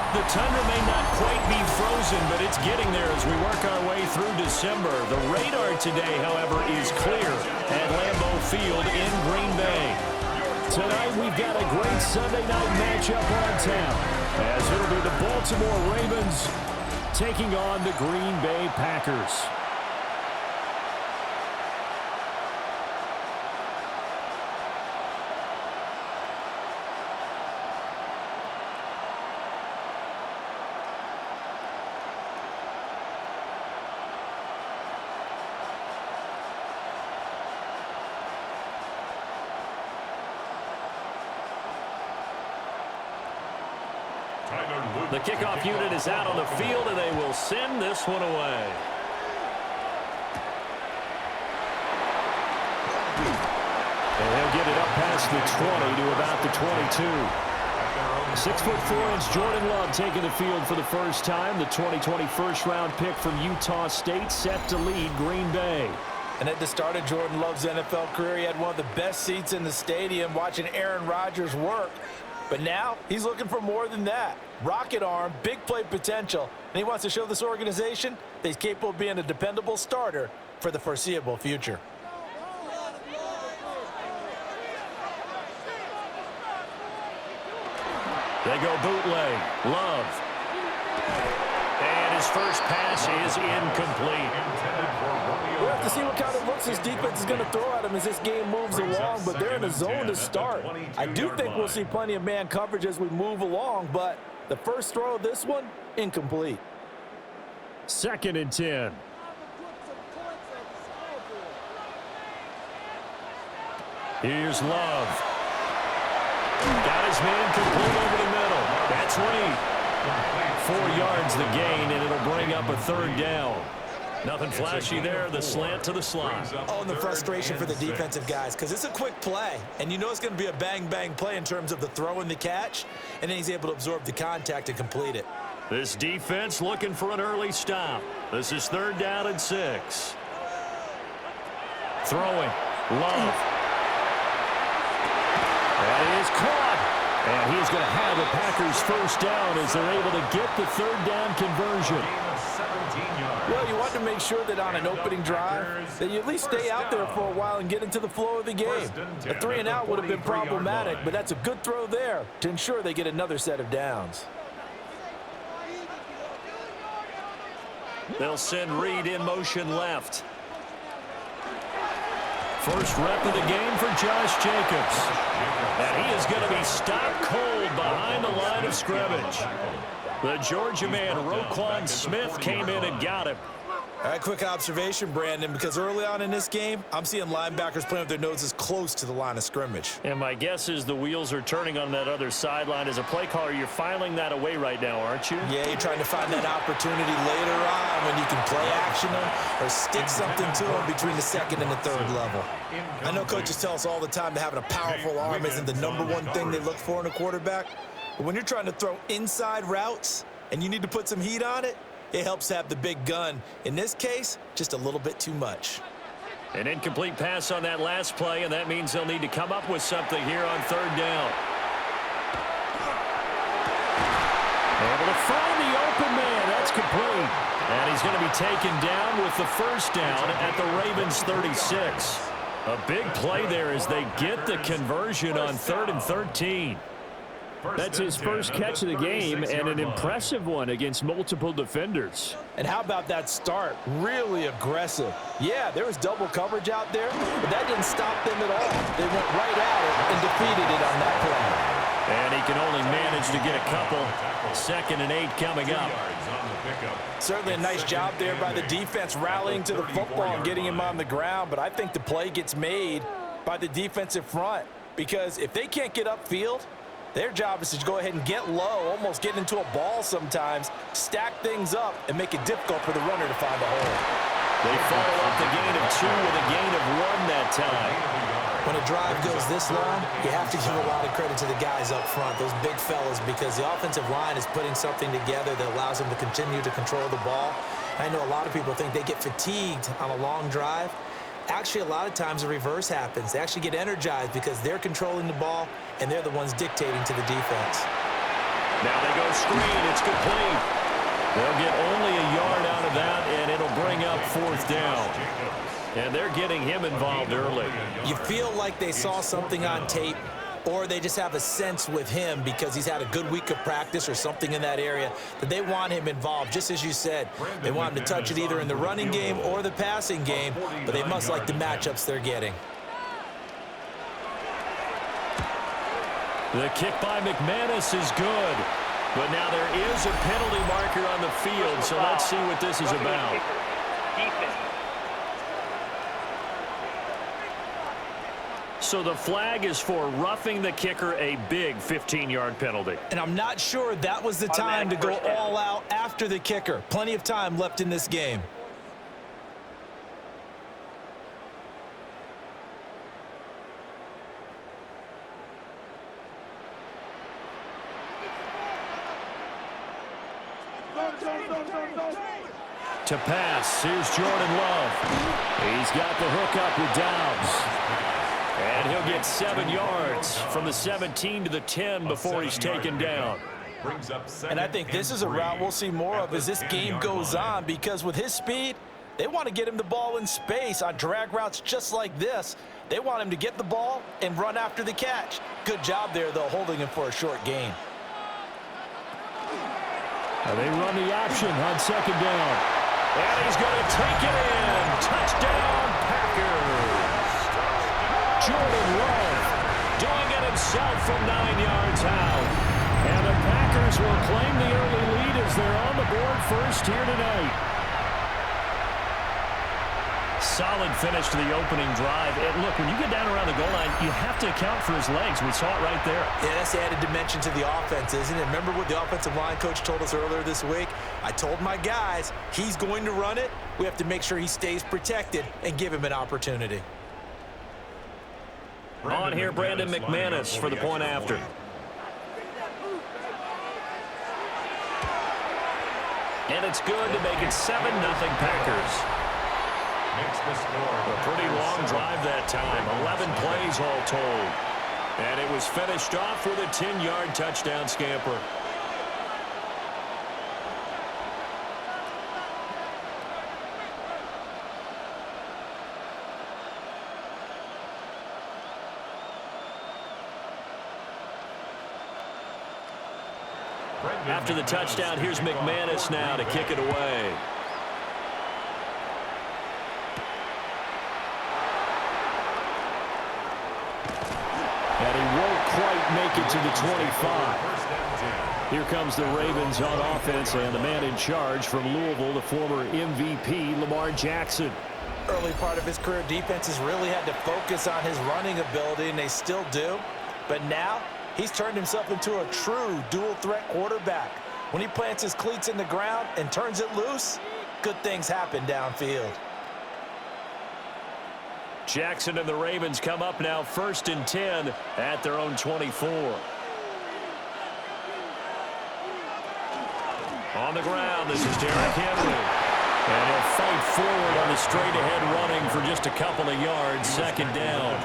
The tundra may not quite be frozen, but it's getting there as we work our way through December. The radar today, however, is clear at Lambeau Field in Green Bay. Tonight, we've got a great Sunday night matchup on tap, as it'll be the Baltimore Ravens taking on the Green Bay Packers. The kickoff unit is out on the field, and they will send this one away. And he'll get it up past the 20 to about the 22. 6'4" Jordan Love taking the field for the first time. The 2020 first-round pick from Utah State set to lead Green Bay. And at the start of Jordan Love's NFL career, he had one of the best seats in the stadium watching Aaron Rodgers work. But now he's looking for more than that. Rocket arm, big play potential, and he wants to show this organization that he's capable of being a dependable starter for the foreseeable future. They go bootleg. Love. And his first pass is incomplete. We'll have to see what kind of looks this defense is going to throw at him as this game moves along, but they're in a zone to start. I do think we'll see plenty of man coverage as we move along, but the first throw of this one, incomplete. 2nd and 10. Here's Love. Got his man complete over the middle. That's Reed. 4 yards the gain, and it'll bring up a 3rd down. Nothing flashy there, the slant to the slot. Oh, and the frustration for the defensive guys, because it's a quick play, and you know it's going to be a bang-bang play in terms of the throw and the catch, and then he's able to absorb the contact and complete it. This defense looking for an early stop. This is 3rd down and 6. Throwing. Love. That is caught. And he's going to have the Packers first down as they're able to get the 3rd down conversion. Well, you want to make sure that on an opening drive that you at least stay out there for a while and get into the flow of the game. A 3-and-out would have been problematic, but that's a good throw there to ensure they get another set of downs. They'll send Reed in motion left. First rep of the game for Josh Jacobs. And he is going to be stopped cold behind the line of scrimmage. The Georgia man, Roquan Smith, came in and got him. All right, quick observation, Brandon, because early on in this game, I'm seeing linebackers playing with their noses close to the line of scrimmage. And my guess is the wheels are turning on that other sideline. As a play caller, you're filing that away right now, aren't you? Yeah, you're trying to find that opportunity later on when you can play action them or stick something to them between the 2nd and the 3rd level. I know coaches tell us all the time that having a powerful arm isn't the #1 thing they look for in a quarterback. But when you're trying to throw inside routes and you need to put some heat on it, it helps to have the big gun. In this case, just a little bit too much. An incomplete pass on that last play, and that means they'll need to come up with something here on 3rd down. Able to find the open man. That's complete. And he's going to be taken down with the first down at the Ravens 36. A big play there as they get the conversion on 3rd and 13. That's his first catch of the game, and an impressive one against multiple defenders. And how about that start? Really aggressive. Yeah, there was double coverage out there, but that didn't stop them at all. They went right at it and defeated it on that play. And he can only manage to get a couple. 2nd and 8 coming up. Certainly a nice job there by the defense rallying to the football and getting him on the ground, but I think the play gets made by the defensive front, because if they can't get upfield, their job is to go ahead and get low, almost get into a ball sometimes, stack things up, and make it difficult for the runner to find a hole. They follow up the gain of 2 with a gain of 1 that time. When a drive goes this long, you have to give a lot of credit to the guys up front, those big fellas, because the offensive line is putting something together that allows them to continue to control the ball. I know a lot of people think they get fatigued on a long drive. Actually, a lot of times the reverse happens. They actually get energized because they're controlling the ball, and they're the ones dictating to the defense. Now they go screen. It's complete. They'll get only a yard out of that, and it'll bring up 4th down. And they're getting him involved early. You feel like they saw something on tape, or they just have a sense with him because he's had a good week of practice or something in that area that they want him involved. Just as you said, they want him to touch it either in the running game or the passing game, but they must like the matchups they're getting. The kick by McManus is good. But now there is a penalty marker on the field, so let's see what this is about. So the flag is for roughing the kicker, a big 15-yard penalty. And I'm not sure that was the time to go all out after the kicker. Plenty of time left in this game. To pass, here's Jordan Love. He's got the hook up with Downs. And he'll get 7 yards from the 17 to the 10 before he's taken down. And I think this is a route we'll see more of as this game goes on, because with his speed, they want to get him the ball in space on drag routes just like this. They want him to get the ball and run after the catch. Good job there, though, holding him for a short gain. They run the option on 2nd down. And he's going to take it in. Touchdown, Packers. Jordan Love doing it himself from 9 yards out. And the Packers will claim the early lead as they're on the board first here tonight. Solid finish to the opening drive. And look, when you get down around the goal line, you have to account for his legs. We saw it right there. Yeah, that's the added dimension to the offense, isn't it? Remember what the offensive line coach told us earlier this week? I told my guys, he's going to run it. We have to make sure he stays protected and give him an opportunity. On here, Brandon McManus for the point after. And it's good to make it 7-0 Packers. A pretty long drive that time. 11 plays all told. And it was finished off with a 10-yard touchdown scamper. After the touchdown, here's McManus now to kick it away. And he won't quite make it to the 25. Here comes the Ravens on offense, and the man in charge from Louisville, the former MVP, Lamar Jackson. Early part of his career, defenses really had to focus on his running ability, and they still do. But now, he's turned himself into a true dual-threat quarterback. When he plants his cleats in the ground and turns it loose, good things happen downfield. Jackson and the Ravens come up now 1st and 10 at their own 24. On the ground, this is Derrick Henry. And he'll fight forward on the straight-ahead running for just a couple of yards, 2nd down.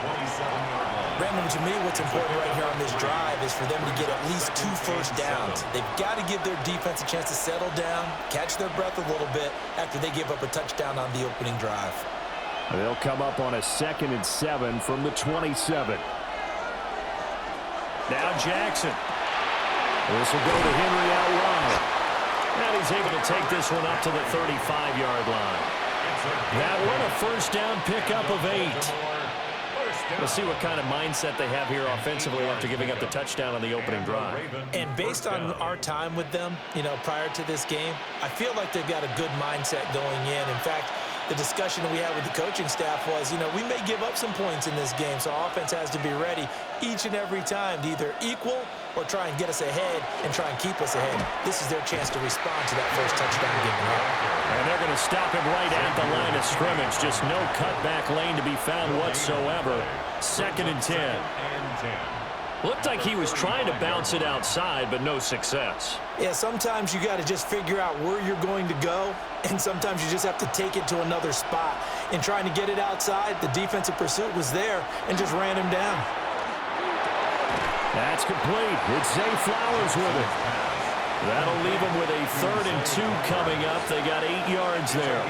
Brandon, to me, what's important right here on this drive is for them to get at least 2 first downs. They've got to give their defense a chance to settle down, catch their breath a little bit after they give up a touchdown on the opening drive. They'll come up on a 2nd and 7 from the 27. Now Jackson. This will go to Henry out wide. And he's able to take this one up to the 35-yard line. That one a first down pickup of 8. We'll see what kind of mindset they have here offensively after giving up the touchdown on the opening drive. And based on our time with them, prior to this game, I feel like they've got a good mindset going in. In fact, the discussion that we had with the coaching staff was, we may give up some points in this game, so our offense has to be ready each and every time to either equal or try and get us ahead and try and keep us ahead. This is their chance to respond to that first touchdown given up. And they're going to stop him right at the line of scrimmage. Just no cutback lane to be found whatsoever. 2nd and 10. Looked like he was trying to bounce it outside, but no success. Yeah, sometimes you got to just figure out where you're going to go, and sometimes you just have to take it to another spot. In trying to get it outside, the defensive pursuit was there and just ran him down. That's complete. It's Zay Flowers with it. That'll leave them with a 3rd and 2 coming up. They got 8 yards there.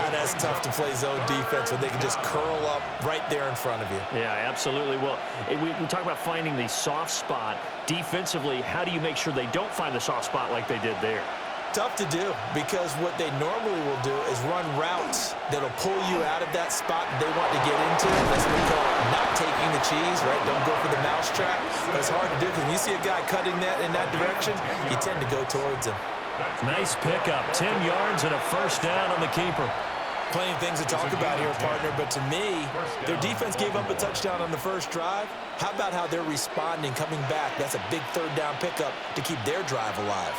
That's tough to play zone defense when they can just curl up right there in front of you. Yeah, absolutely. Well, we talk about finding the soft spot. Defensively, how do you make sure they don't find the soft spot like they did there? Tough to do, because what they normally will do is run routes that'll pull you out of that spot they want to get into. That's what we call not taking the cheese, right? Don't go for the mousetrap. But it's hard to do because when you see a guy cutting that in that direction, you tend to go towards him. Nice pickup. 10 yards and a 1st down on the keeper. Plenty of things to talk about here, partner, but to me, their defense gave up a touchdown on the first drive. How about how they're responding, coming back? That's a big 3rd down pickup to keep their drive alive.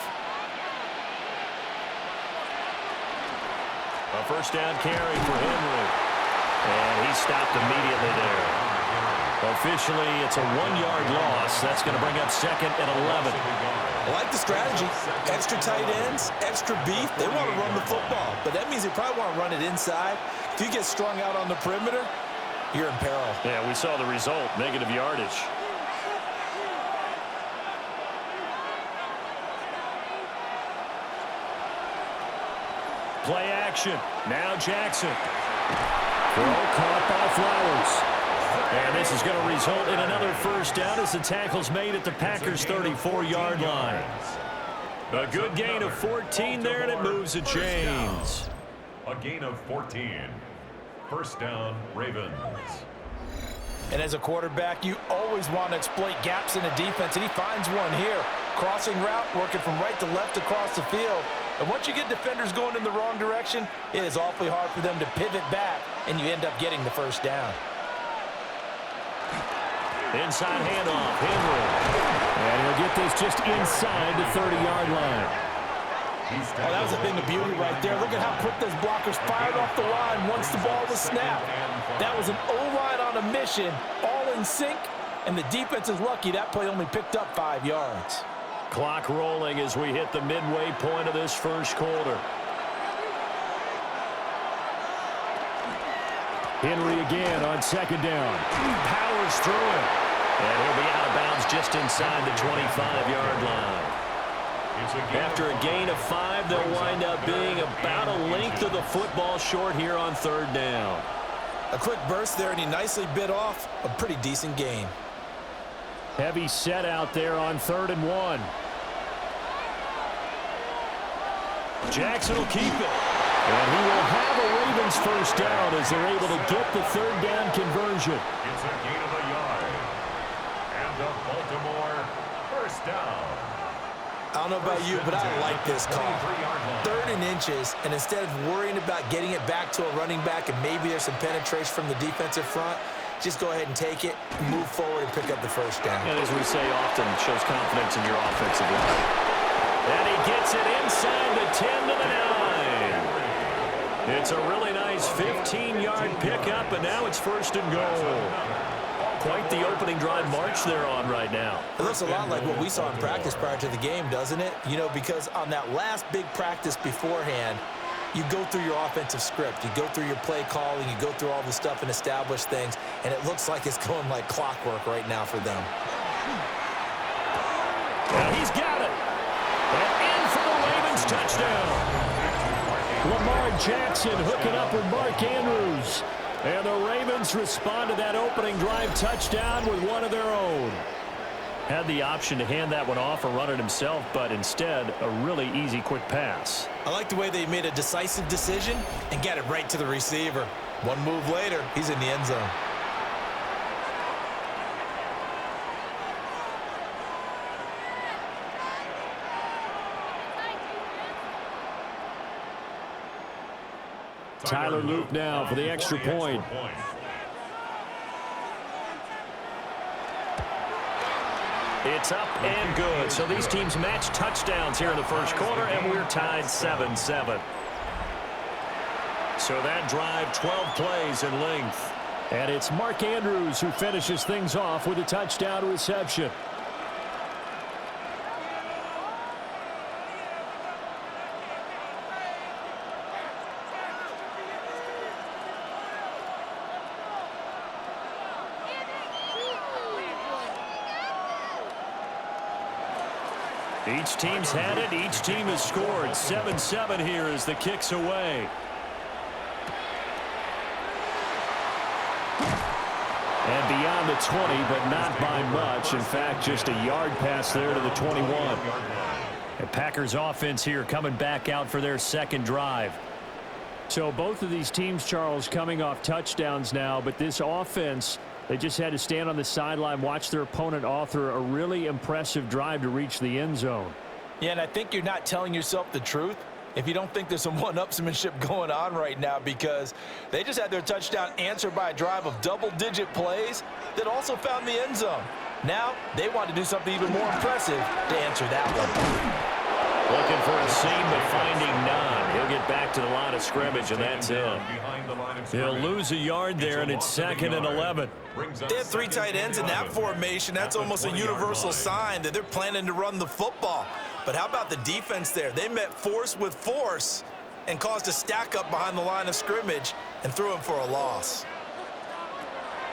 A 1st down carry for Henry. And he stopped immediately there. Officially, it's a 1-yard loss. That's going to bring up 2nd and 11. I like the strategy. Extra tight ends, extra beef. They want to run the football, but that means they probably want to run it inside. If you get strung out on the perimeter, you're in peril. Yeah, we saw the result, negative yardage. Play action. Now Jackson. Throw caught by Flowers. And this is going to result in another 1st down as the tackle's made at the Packers' 34-yard line. A good gain of 14 there, and it moves the chains. A gain of 14. 1st down, Ravens. And as a quarterback, you always want to exploit gaps in the defense, and he finds one here. Crossing route, working from right to left across the field. And once you get defenders going in the wrong direction, it is awfully hard for them to pivot back, and you end up getting the 1st down. Inside handoff, Henry. And he'll get this just inside the 30-yard line. Oh, that was a thing of beauty right there. Look at how quick those blockers fired off the line once the ball was snapped. That was an O-line on a mission, all in sync, and the defense is lucky that play only picked up 5 yards. Clock rolling as we hit the midway point of this 1st quarter. Henry again on 2nd down. Powers through it. And he'll be out of bounds just inside the 25-yard line. After a gain of 5, they'll wind up being about a length of the football short here on 3rd down. A quick burst there, and he nicely bit off a pretty decent gain. Heavy set out there on 3rd and 1. Jackson will keep it. And he will have a Ravens 1st down as they're able to get the 3rd down conversion. It's a gain of a yard. And the Baltimore 1st down. I don't know about you, but I like this call. 3rd and inches, and instead of worrying about getting it back to a running back and maybe there's some penetration from the defensive front, just go ahead and take it, move forward, and pick up the 1st down. And as we say often, shows confidence in your offensive line. And he gets it inside the 10 to the 9. It's a really nice 15-yard pickup, and now it's 1st and goal. Quite the opening drive march they're on right now. It looks a lot like what we saw in practice prior to the game, doesn't it? You know, because on that last big practice beforehand, you go through your offensive script. You go through your play calling. You go through all the stuff and establish things, and it looks like it's going like clockwork right now for them. Well, he's got it. And in for the Ravens touchdown. Lamar Jackson hooking up with Mark Andrews. And the Ravens respond to that opening drive touchdown with one of their own. Had the option to hand that one off or run it himself, but instead, a really easy, quick pass. I like the way they made a decisive decision and got it right to the receiver. One move later, he's in the end zone. Tyler Luke now for the extra point. It's up and good. So these teams match touchdowns here in the 1st quarter, and we're tied 7-7. So that drive, 12 plays in length. And it's Mark Andrews who finishes things off with a touchdown reception. Each team's had it. Each team has scored. 7-7 here as the kick's away. And beyond the 20, but not by much. In fact, just a yard pass there to the 21. The Packers offense here coming back out for their second drive. So both of these teams, Charles, coming off touchdowns now, but this offense, they just had to stand on the sideline, watch their opponent author a really impressive drive to reach the end zone. Yeah, and I think you're not telling yourself the truth if you don't think there's some one-upsmanship going on right now, because they just had their touchdown answered by a drive of double-digit plays that also found the end zone. Now they want to do something even more impressive to answer that one. Looking for a seam, but finding none. He'll get back to the line of scrimmage, and that's it. He'll lose a yard there, and it's 2nd and 11. They have 3 tight ends in that formation. That's almost a universal sign that they're planning to run the football. But how about the defense there? They met force with force and caused a stack up behind the line of scrimmage and threw him for a loss.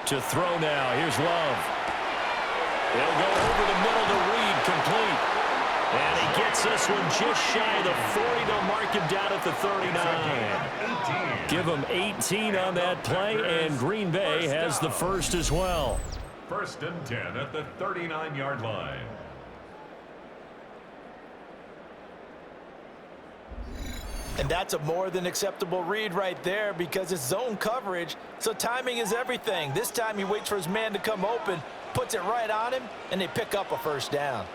To throw now, here's Love. He'll go over the middle to Reed, complete. And he gets this one just shy of the 40. They'll mark him down at the 39. Give him 18 on that play, and Green Bay has the first as well. 1st and 10 at the 39-yard line. And that's a more than acceptable read right there, because it's zone coverage, so timing is everything. This time he waits for his man to come open, puts it right on him, and they pick up a first down.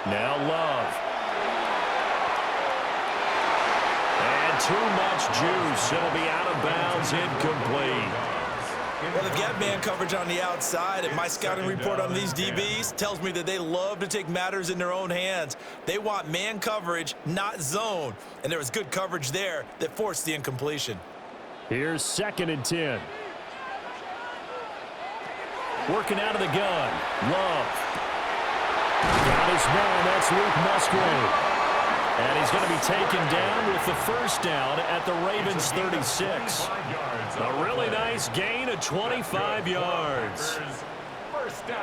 Now Love. And too much juice. It'll be out of bounds, incomplete. Well, they've got man coverage on the outside, and my scouting report on these DBs tells me that they love to take matters in their own hands. They want man coverage, not zone. And there was good coverage there that forced the incompletion. Here's 2nd and 10. Working out of the gun. Love. Got his man. That's Luke Musgrave. And he's going to be taken down with the first down at the Ravens' 36. A really nice gain of 25 yards.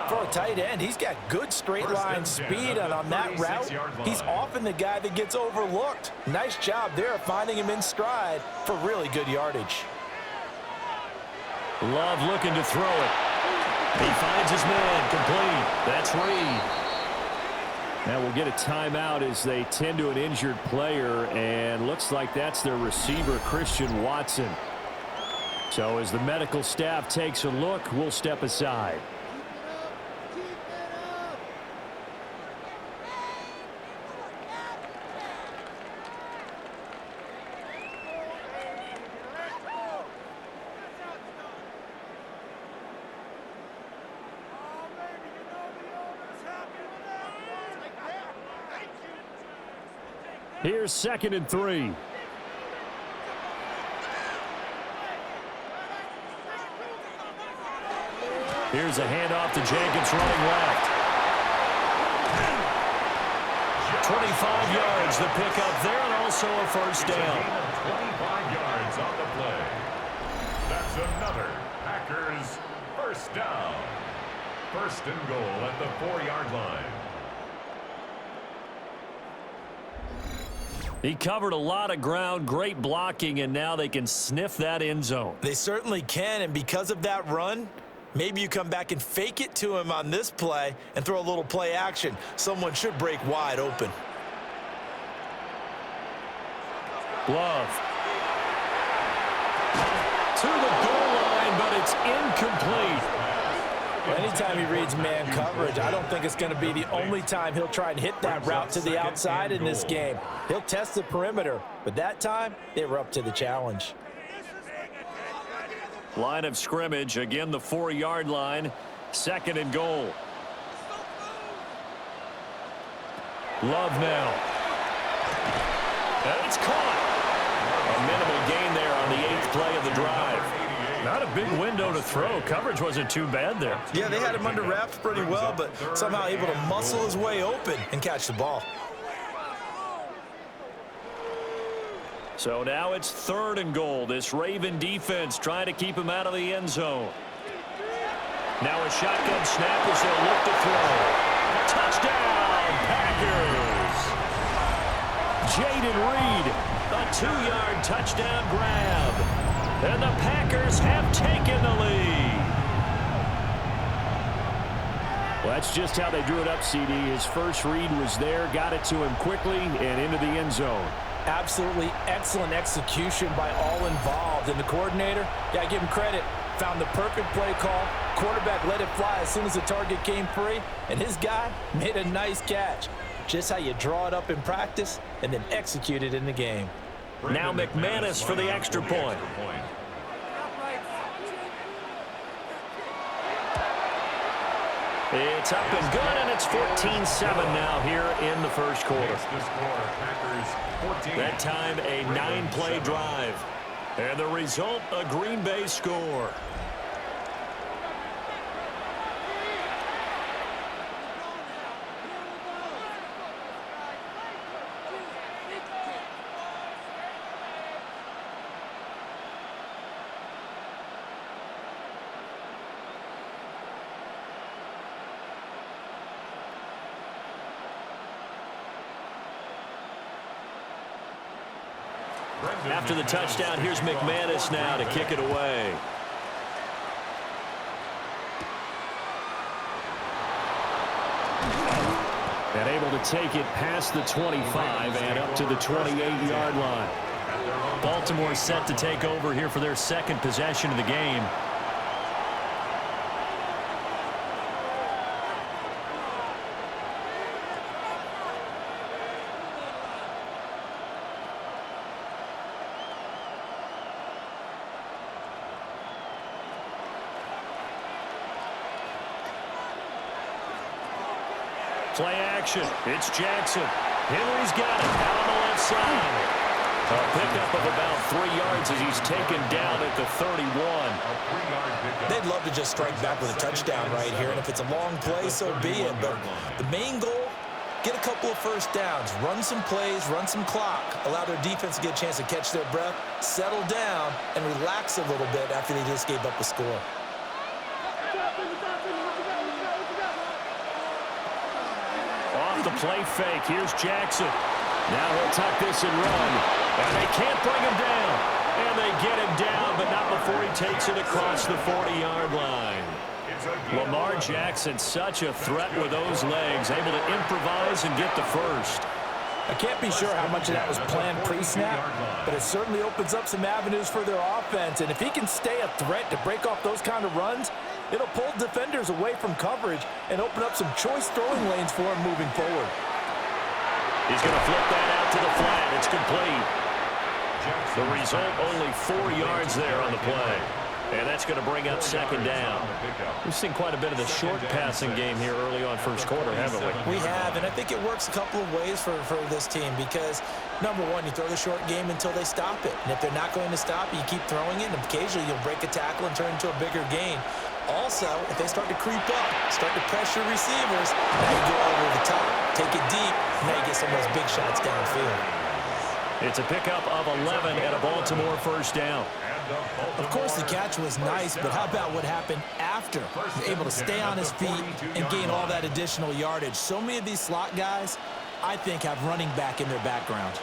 For a tight end, he's got good straight line speed, and on that route, he's often the guy that gets overlooked. Nice job there finding him in stride for really good yardage. Love looking to throw it. He finds his man, complete. That's Reed. Now we'll get a timeout as they tend to an injured player, and looks like that's their receiver, Christian Watson. So as the medical staff takes a look, we'll step aside. Here's 2nd and 3. Here's a handoff to Jenkins running left. 25 yards the pickup there, and also a first down. 25 yards on the play. That's another Packers first down. 1st and goal at the 4-yard line. He covered a lot of ground, great blocking, and now they can sniff that end zone. They certainly can, and because of that run, maybe you come back and fake it to him on this play and throw a little play action. Someone should break wide open. Love. To the goal line, but it's incomplete. Anytime he reads man coverage, I don't think it's going to be the only time he'll try and hit that route to the outside in this game. He'll test the perimeter, but that time they were up to the challenge. Line of scrimmage, again the 4-yard line, 2nd and goal. Love now. And it's caught. A minimal gain there on the 8th play of the drive. Not a big window to throw. Coverage wasn't too bad there. Yeah, they had him under wraps pretty well, but somehow able to muscle his way open and catch the ball. So now it's 3rd and goal. This Raven defense trying to keep him out of the end zone. Now a shotgun snap as they'll look to throw. Touchdown, Packers! Jaden Reed, a 2-yard touchdown grab. And the Packers have taken the lead. Well, that's just how they drew it up, CD. His first read was there, got it to him quickly, and into the end zone. Absolutely excellent execution by all involved. And the coordinator, yeah, give him credit, found the perfect play call. Quarterback let it fly as soon as the target came free, and his guy made a nice catch. Just how you draw it up in practice and then execute it in the game. Now McManus for the extra point. It's up and good, and it's 14-7 now here in the first quarter. That time, a 9-play drive. And the result, a Green Bay score. After the touchdown, here's McManus now to kick it away. And able to take it past the 25 and up to the 28-yard line. Baltimore set to take over here for their second possession of the game. Play action. It's Jackson. Henry's got it out on the left side. A pickup of about 3 yards as he's taken down at the 31. They'd love to just strike back with a touchdown right here, and if it's a long play, so be it. But the main goal, get a couple of first downs, run some plays, run some clock, allow their defense to get a chance to catch their breath, settle down, and relax a little bit after they just gave up a score. Off the play fake, here's Jackson. Now he'll tuck this and run. And they can't bring him down. And they get him down, but not before he takes it across the 40-yard line. Lamar Jackson, such a threat with those legs, able to improvise and get the first. I can't be sure how much of that was planned pre-snap, but it certainly opens up some avenues for their offense. And if he can stay a threat to break off those kind of runs, it'll pull defenders away from coverage and open up some choice throwing lanes for him moving forward. He's going to flip that out to the flat. It's complete. The result, only 4 yards there on the play. And that's going to bring up second down. We've seen quite a bit of the short passing game here early on first quarter, haven't we? We have, and I think it works a couple of ways for this team because, number one, you throw the short game until they stop it. And if they're not going to stop it, you keep throwing it, and occasionally you'll break a tackle and turn into a bigger gain. Also, if they start to creep up, start to pressure receivers, now you go over the top, take it deep, and now you get some of those big shots downfield. It's a pickup of 11 and a Baltimore first down. Of course, the catch was nice, but how about what happened after? He's able to stay on his feet and gain all that additional yardage. So many of these slot guys, I think, have running back in their background.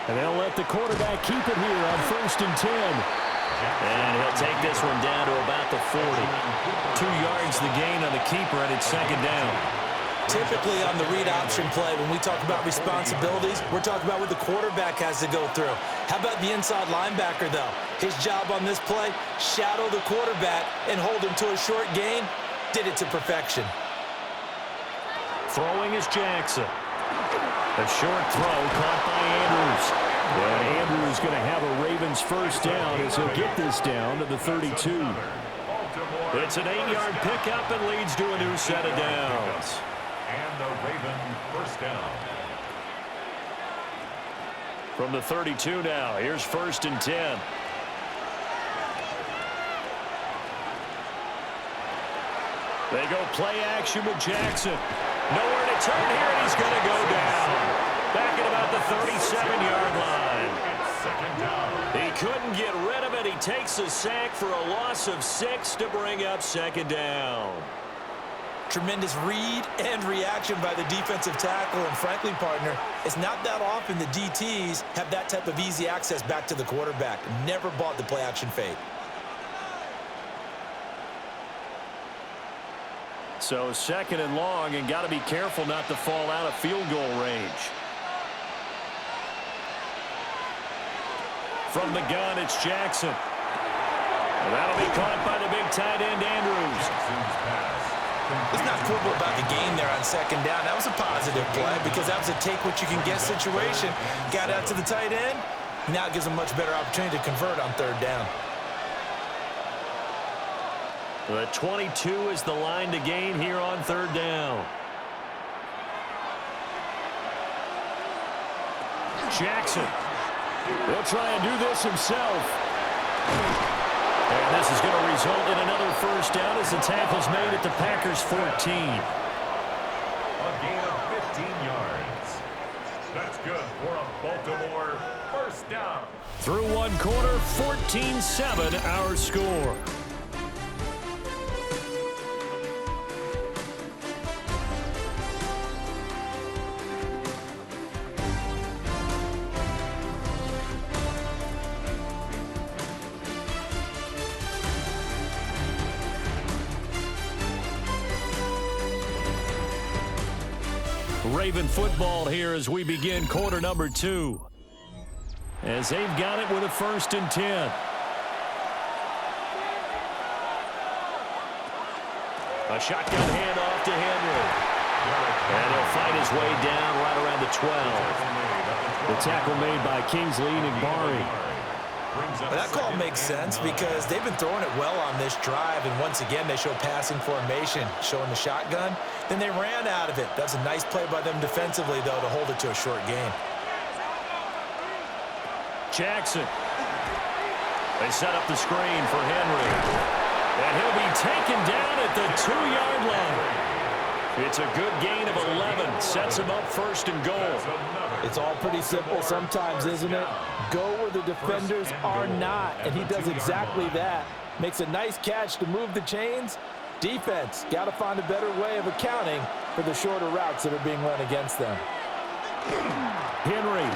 And they'll let the quarterback keep it here on 1st and 10. And he'll take this one down to about the 40. 2 yards the gain on the keeper, and it's second down. Typically on the read option play, when we talk about responsibilities, we're talking about what the quarterback has to go through. How about the inside linebacker, though? His job on this play, shadow the quarterback and hold him to a short gain. Did it to perfection. Throwing is Jackson. A short throw caught by Andrews. And Andrews going to have a Ravens first down as he'll get this down to the 32. It's an 8-yard pickup and leads to a new set of downs. And the Raven first down. From the 32 now, here's 1st and 10. They go play action with Jackson. Nowhere to turn here, and he's going to go down. Back at about the 37-yard line. Second down. He couldn't get rid of it. He takes a sack for a loss of 6 to bring up second down. Tremendous read and reaction by the defensive tackle. And frankly, partner, it's not that often the DTs have that type of easy access back to the quarterback. Never bought the play action fake. So 2nd and long, and got to be careful not to fall out of field goal range. From the gun, it's Jackson. And that'll be caught by the big tight end, Andrews. Let's not quibble about the gain there on 2nd down. That was a positive play because that was a take-what-you-can-get situation. Got out to the tight end. Now it gives them a much better opportunity to convert on 3rd down. The 22 is the line to gain here on 3rd down. Jackson will try and do this himself. And this is going to result in another 1st down as the tackle's made at the Packers' 14. A gain of 15 yards. That's good for a Baltimore 1st down. Through 1 quarter, 14-7 our score. Raven football here as we begin quarter number 2. As they've got it with a 1st and 10. A shotgun handoff to Henry. And he'll fight his way down right around the 12. The tackle made by Kingsley Enagbari. Well, that call makes sense because they've been throwing it well on this drive, and once again they show passing formation, showing the shotgun. Then they ran out of it. That's a nice play by them defensively, though, to hold it to a short gain. Jackson. They set up the screen for Henry. And he'll be taken down at the 2-yard line. It's a good gain of 11. Sets him up 1st and goal. It's all pretty simple sometimes, isn't it? Go where the defenders are not, and he does exactly that. Makes a nice catch to move the chains. Defense, got to find a better way of accounting for the shorter routes that are being run against them. Henry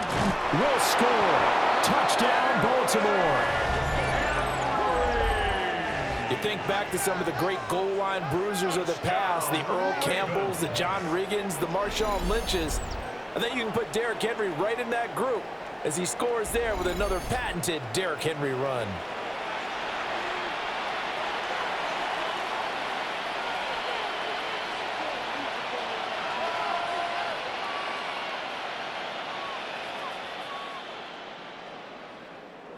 will score. Touchdown, Baltimore. You think back to some of the great goal line bruisers of the past, the Earl Campbells, the John Riggins, the Marshawn Lynches. I think you can put Derrick Henry right in that group as he scores there with another patented Derrick Henry run.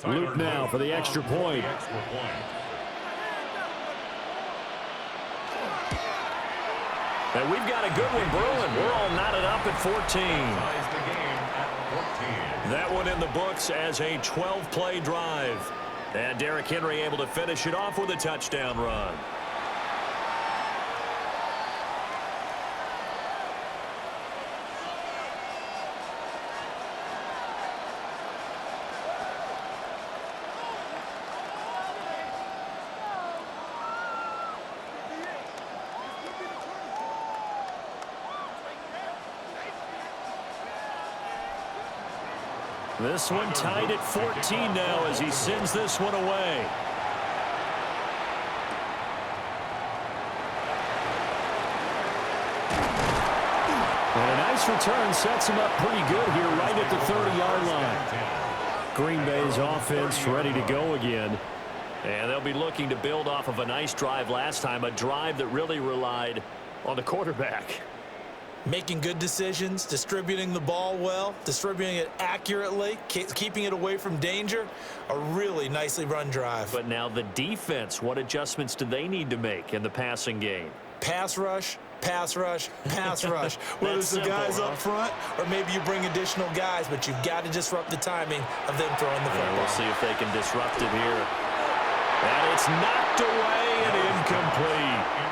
Luke now for the extra point. And we've got a good one brewing. We're all knotted up at 14. That one in the books as a 12-play drive. And Derrick Henry able to finish it off with a touchdown run. This one tied at 14 now as he sends this one away. And a nice return sets him up pretty good here right at the 30-yard line. Green Bay's offense ready to go again. And they'll be looking to build off of a nice drive last time, a drive that really relied on the quarterback. Making good decisions, distributing the ball well, distributing it accurately, keeping it away from danger. A really nicely run drive. But now the defense, what adjustments do they need to make in the passing game? Pass rush, pass rush, pass rush. Whether it's the guys up front or maybe you bring additional guys, but you've got to disrupt the timing of them throwing the football. We'll see if they can disrupt it here. And it's knocked away and incomplete.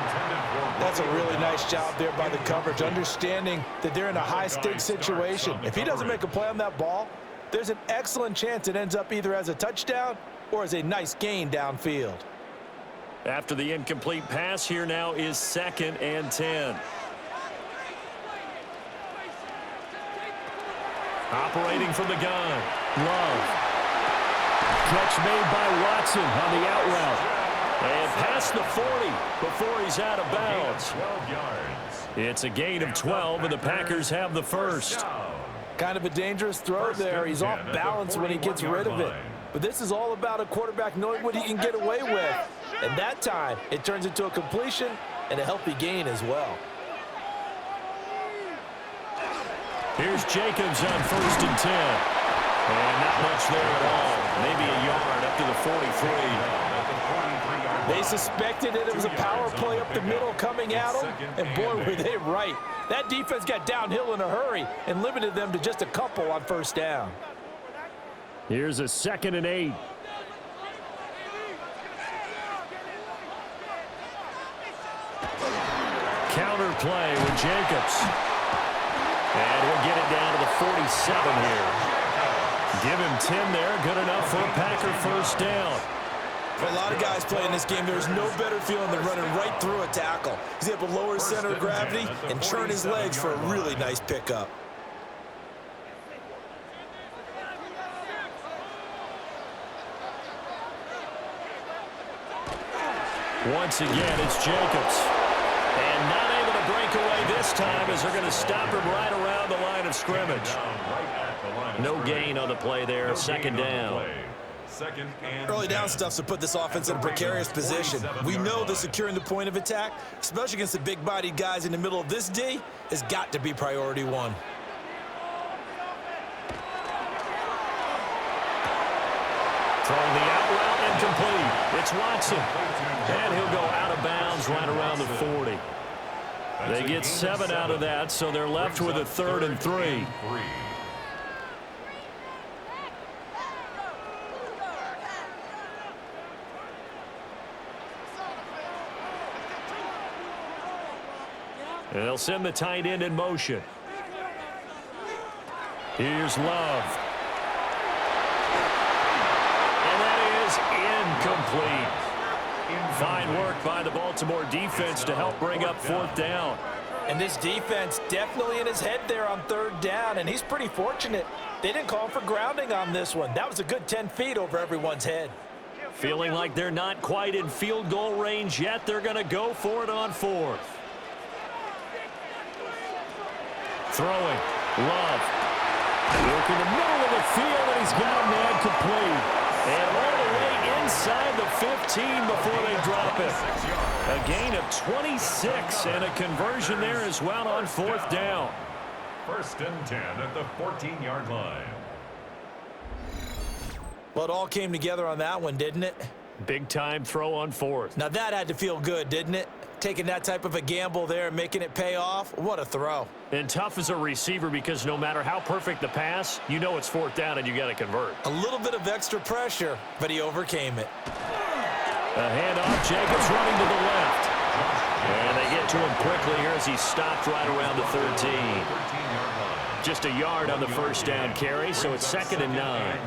That's a really nice job there by the coverage, understanding that they're in a high-stakes situation. If he doesn't make a play on that ball, there's an excellent chance it ends up either as a touchdown or as a nice gain downfield. After the incomplete pass, here now is 2nd and 10. Operating from the gun. Love. Catch made by Watson on the out route. And past the 40 before he's out of bounds. 12 yards. It's a gain of 12, and the Packers have the first. Kind of a dangerous throw there. He's off balance when he gets rid of it. But this is all about a quarterback knowing what he can get away with. And that time, it turns into a completion and a healthy gain as well. Here's Jacobs on 1st and 10. And not much there at all. Maybe a yard up to the 43. They suspected it was a power play up the middle coming at them. And boy, were they right. That defense got downhill in a hurry and limited them to just a couple on 1st down. Here's a 2nd and 8. Counter play with Jacobs. And he'll get it down to the 47 here. Give him 10 there. Good enough for a Packer 1st down. For a lot of guys playing this game, there's no better feeling than running right through a tackle. He's able to lower his center of gravity and churn his legs for a really nice pickup. Once again, it's Jacobs. And not able to break away this time as they're going to stop him right around the line of scrimmage. No gain on the play there. 2nd down. Early down stuff's to put this offense in a precarious position. We know that securing the point of attack, especially against the big-bodied guys in the middle of this D, has got to be priority one. Throwing the out route and complete. It's Watson. And he'll go out of bounds right around the 40. They get 7 out of that, so they're left with a 3rd and 3. And they'll send the tight end in motion. Here's Love. And that is incomplete. Fine work by the Baltimore defense to help bring up 4th down. And this defense definitely in his head there on 3rd down, and he's pretty fortunate. They didn't call for grounding on this one. That was a good 10 feet over everyone's head. Feeling like they're not quite in field goal range yet. They're going to go for it on 4th. Throwing. Love. Look in the middle of the field, and he's got a man complete. And all the way inside the 15 before they drop it. A gain of 26 and a conversion there as well on 4th down. 1st and 10 at the 14-yard line. Well, it all came together on that one, didn't it? Big time throw on 4th. Now that had to feel good, didn't it? Taking that type of a gamble there and making it pay off. What a throw. And tough as a receiver because no matter how perfect the pass, you know it's 4th down and you got to convert. A little bit of extra pressure, but he overcame it. A handoff, Jacobs running to the left. And they get to him quickly here as he stopped right around the 13. Just a yard on the 1st down carry, so it's 2nd and 9.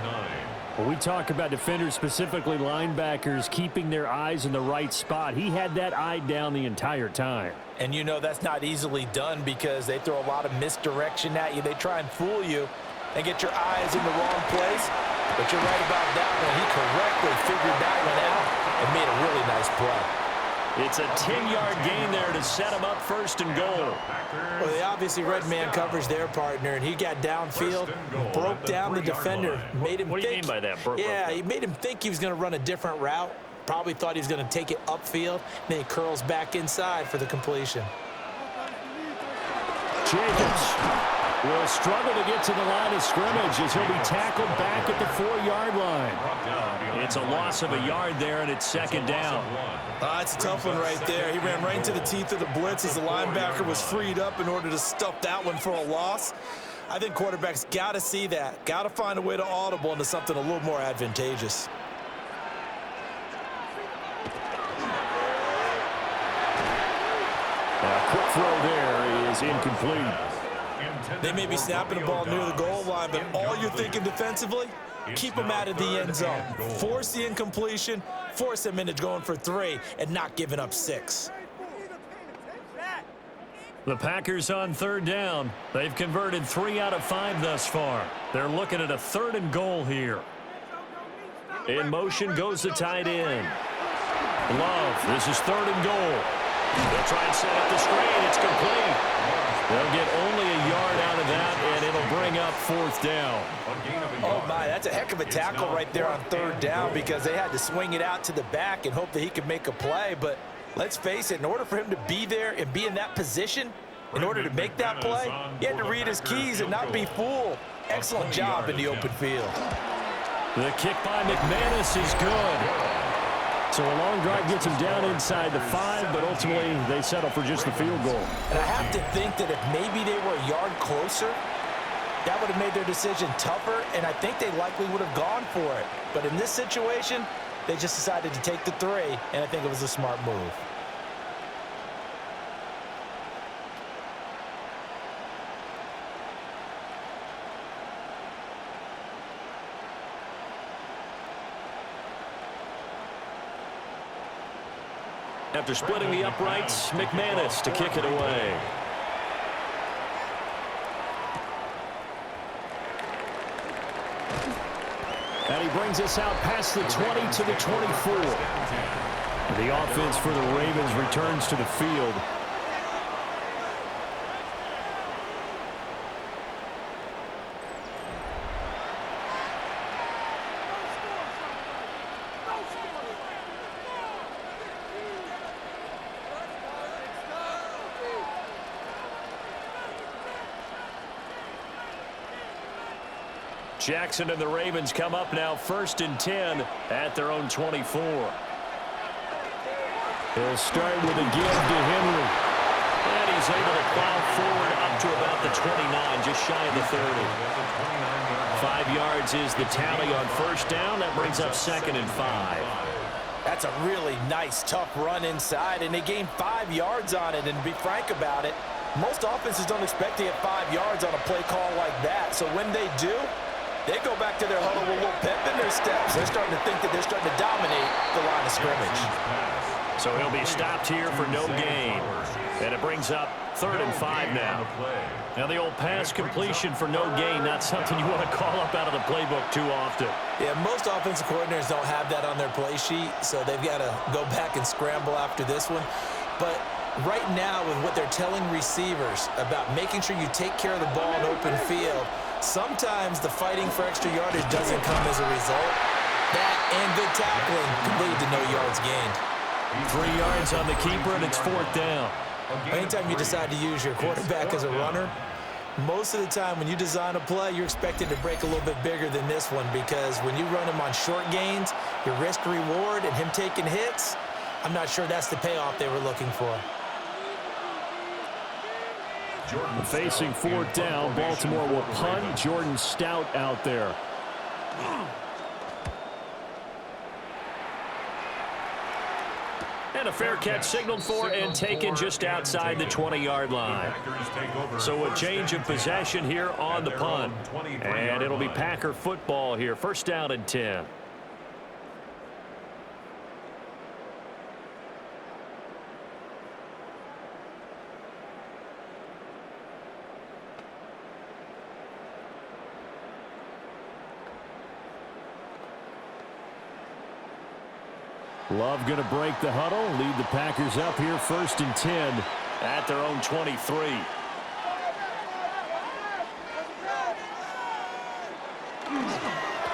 Well, we talk about defenders, specifically linebackers, keeping their eyes in the right spot. He had that eye down the entire time. And you know that's not easily done because they throw a lot of misdirection at you. They try and fool you and get your eyes in the wrong place. But you're right about that one. He correctly figured that one out and made a really nice play. It's a 10-yard gain there to set him up 1st and goal. Well, they obviously read man coverage their partner, and he got downfield, broke down the defender, made him think. What do you mean by that? Yeah, he made him think he was going to run a different route. Probably thought he was going to take it upfield. Then he curls back inside for the completion. Jacobs will struggle to get to the line of scrimmage as he'll be tackled back at the 4-yard line. It's a loss of a yard there, and it's 2nd down. It's a tough one right there. He ran right into the teeth of the blitz as the linebacker was freed up in order to stuff that one for a loss. I think quarterbacks got to see that. Got to find a way to audible into something a little more advantageous. A quick throw there is incomplete. They may be snapping the ball near the goal line, but all you're thinking defensively, keep them out of the end zone. Force the incompletion, force them into going for 3, and not giving up 6. The Packers on 3rd down. They've converted 3 out of 5 thus far. They're looking at a 3rd and goal here. In motion goes the tight end. Love, this is 3rd and goal. They'll try and set up the screen. It's complete. They'll get only a yard out of that, and it'll bring up 4th down. Oh, my, that's a heck of a tackle right there on 3rd down because they had to swing it out to the back and hope that he could make a play. But let's face it, in order for him to be there and be in that position, in order to make that play, he had to read his keys and not be fooled. Excellent job in the open field. The kick by McManus is good. So a long drive gets him down inside the 5, but ultimately they settle for just the field goal. And I have to think that if maybe they were a yard closer, that would have made their decision tougher, and I think they likely would have gone for it. But in this situation, they just decided to take the 3, and I think it was a smart move. After splitting the uprights, McManus to kick it away. And he brings us out past the 20 to the 24. The offense for the Ravens returns to the field. Jackson and the Ravens come up now 1st and 10 at their own 24. He'll start with a give to Henry. And he's able to plow forward up to about the 29, just shy of the 30. 5 yards is the tally on 1st down. That brings up 2nd and 5. That's a really nice, tough run inside, and they gained 5 yards on it. And to be frank about it, most offenses don't expect to get 5 yards on a play call like that. So when they do, they go back to their huddle with a little pep in their steps. They're starting to think that they're starting to dominate the line of scrimmage. So he'll be stopped here for no gain. And it brings up 3rd and 5 now. Now the old pass completion for no gain, not something you want to call up out of the playbook too often. Yeah, most offensive coordinators don't have that on their play sheet, so they've got to go back and scramble after this one. But right now, with what they're telling receivers about making sure you take care of the ball in open field, sometimes the fighting for extra yardage doesn't come as a result. That and good tackling can lead to no yards gained. 3 yards on the keeper, and it's 4th down. Anytime you decide to use your quarterback as a runner, most of the time when you design a play, you're expected to break a little bit bigger than this one, because when you run him on short gains, your risk-reward and him taking hits, I'm not sure that's the payoff they were looking for. Facing 4th down, Baltimore will punt. Jordan Stout out there. And a fair catch signaled for and taken just outside the 20-yard line. So a change of possession here on the punt. And it'll be Packer football here. 1st down and 10. Love going to break the huddle, lead the Packers up here 1st and 10 at their own 23.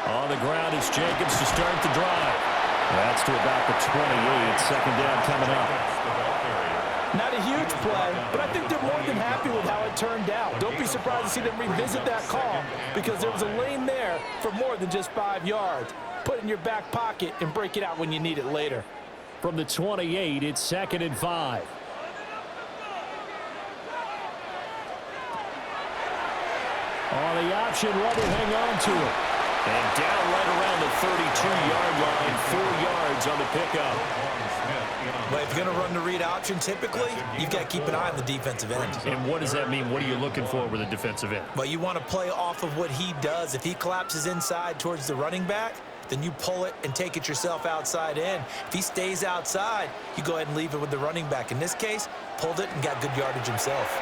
On the ground is Jacobs to start the drive. That's to about the 28, 2nd down coming up. Not a huge play, but I think they're more than happy with how it turned out. Don't be surprised to see them revisit that call, because there was a lane there for more than just 5 yards. Put it in your back pocket and break it out when you need it later. From the 28, it's 2nd and 5. On the option, Love will hang on to it. And down right around the 32-yard line, 4 yards on the pickup. Well, if you're going to run the read option, typically, you've got to keep an eye on the defensive end. And what does that mean? What are you looking for with a defensive end? Well, you want to play off of what he does. If he collapses inside towards the running back, then you pull it and take it yourself outside in. If he stays outside, you go ahead and leave it with the running back. In this case, pulled it and got good yardage himself.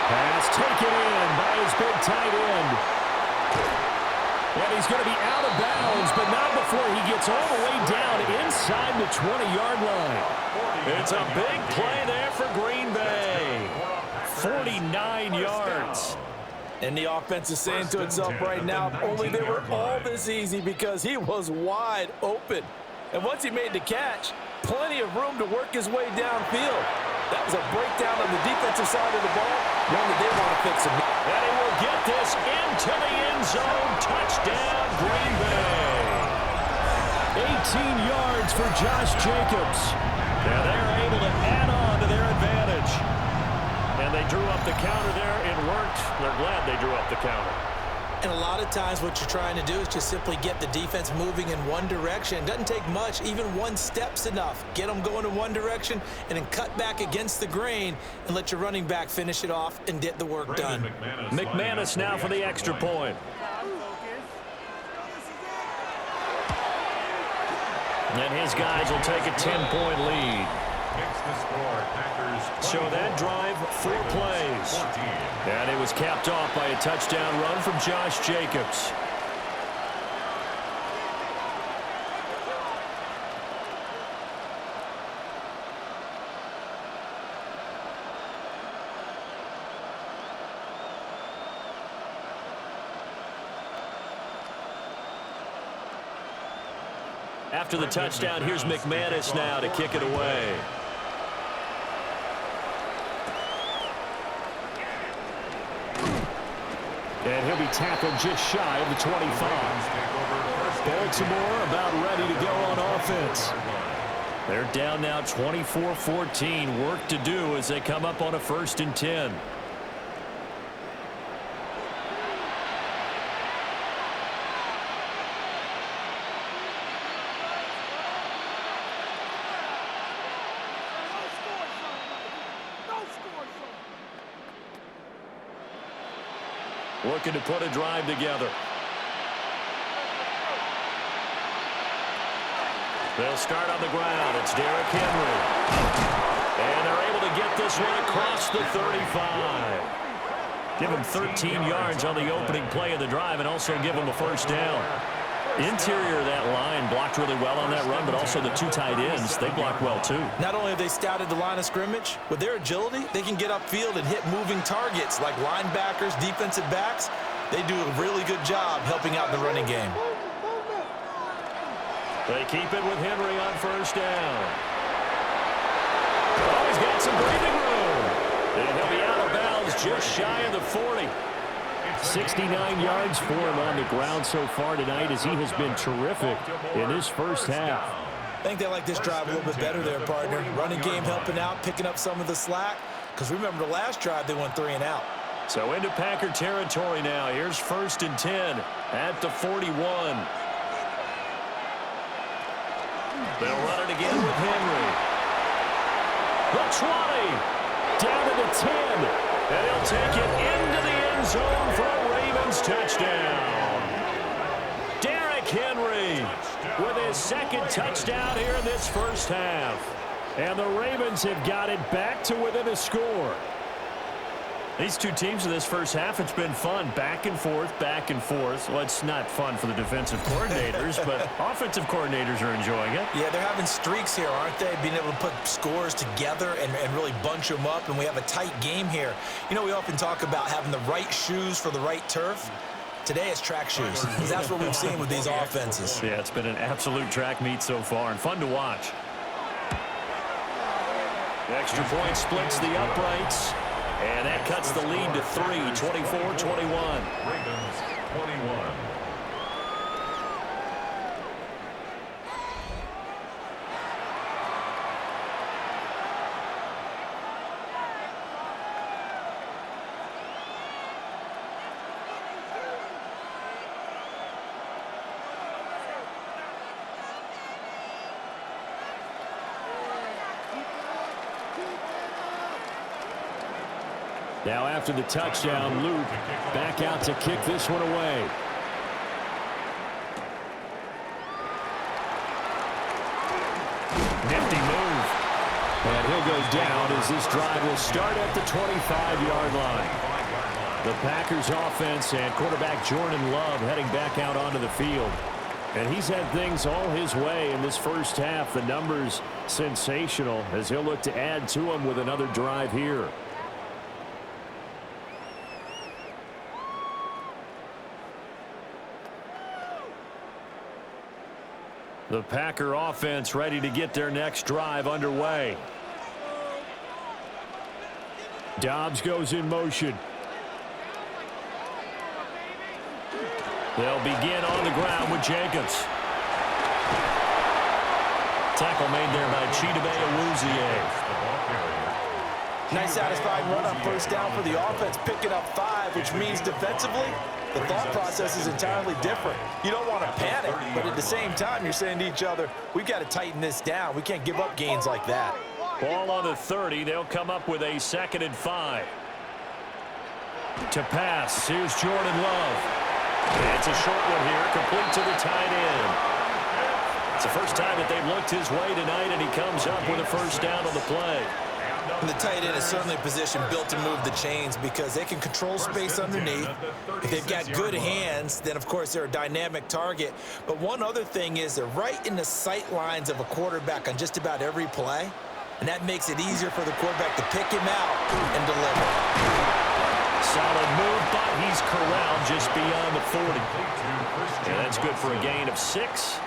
Pass taken in by his big tight end. And he's going to be out of bounds, but not before he gets all the way down inside the 20-yard line. It's a big play there for Green Bay. 49 yards. And the offense is saying to itself right now, only they were all this easy because he was wide open. And once he made the catch, plenty of room to work his way downfield. That was a breakdown on the defensive side of the ball, one that they want to fix him. And he will get this into the end zone. Touchdown, Green Bay. 18 yards for Josh Jacobs. Now they're able to add on to their advantage. And they drew up the counter there. It worked. They're glad they drew up the counter. And a lot of times what you're trying to do is just simply get the defense moving in one direction. It doesn't take much. Even one step's enough. Get them going in one direction and then cut back against the grain and let your running back finish it off and get the work done. McManus now for the extra point. And his guys will take a 10-point lead. So that drive, 4 plays. And it was capped off by a touchdown run from Josh Jacobs. After the touchdown, here's McManus now to kick it away. And he'll be tackled just shy of the 25. Baltimore about ready to go on offense. They're down now 24-14. Work to do as they come up on a 1st and 10. Looking to put a drive together. They'll start on the ground. It's Derrick Henry. And they're able to get this one across the 35. Give him 13 yards on the opening play of the drive and also give him a 1st down. Interior of that line blocked really well on that run, but also the 2 tight ends, they blocked well too. Not only have they scouted the line of scrimmage, with their agility, they can get upfield and hit moving targets like linebackers, defensive backs. They do a really good job helping out the running game. They keep it with Henry on 1st down. Oh, he's got some breathing room. And he'll be out of bounds just shy of the 40. 69 yards for him on the ground so far tonight as he has been terrific in his 1st half. I think they like this drive a little bit better there, partner. Running game helping out, picking up some of the slack. Because remember the last drive, they went 3 and out. So into Packer territory now. Here's 1st and 10 at the 41. They'll run it again with Henry. The 20. Down to the 10. And he'll take it into the end zone for a Ravens touchdown. Derrick Henry with his 2nd touchdown here in this 1st half. And the Ravens have got it back to within a score. These 2 teams in this 1st half, it's been fun. Back and forth, back and forth. Well, it's not fun for the defensive coordinators, but offensive coordinators are enjoying it. Yeah, they're having streaks here, aren't they? Being able to put scores together and really bunch them up, and we have a tight game here. You know, we often talk about having the right shoes for the right turf. Today it's track shoes, because that's what we've seen with these offenses. Yeah, it's been an absolute track meet so far, and fun to watch. The extra point splits the uprights. And that cuts the lead to 3, 24-21. Ravens 21. Now after the touchdown, Luke back out to kick this one away. Nifty move. And he'll go down as this drive will start at the 25-yard line. The Packers offense and quarterback Jordan Love heading back out onto the field. And he's had things all his way in this first half. The numbers sensational as he'll look to add to them with another drive here. The Packer offense ready to get their next drive underway. Dobbs goes in motion. They'll begin on the ground with Jacobs. Tackle made there by Chidobe Awuzie. Nice satisfying run on first down for the offense, picking up 5, which means defensively, the thought process is entirely different. You don't want to panic, but at the same time, you're saying to each other, we've got to tighten this down. We can't give up gains like that. Ball on the 30. They'll come up with a 2nd and 5. To pass, here's Jordan Love. It's a short one here, complete to the tight end. It's the first time that they've looked his way tonight, and he comes up with a first down on the play. And the tight end is certainly a position built to move the chains because they can control space underneath. If they've got good hands, then of course they're a dynamic target. But one other thing is they're right in the sight lines of a quarterback on just about every play. And that makes it easier for the quarterback to pick him out and deliver. Solid move, but he's corralled just beyond the 40. And that's good for a gain of 6.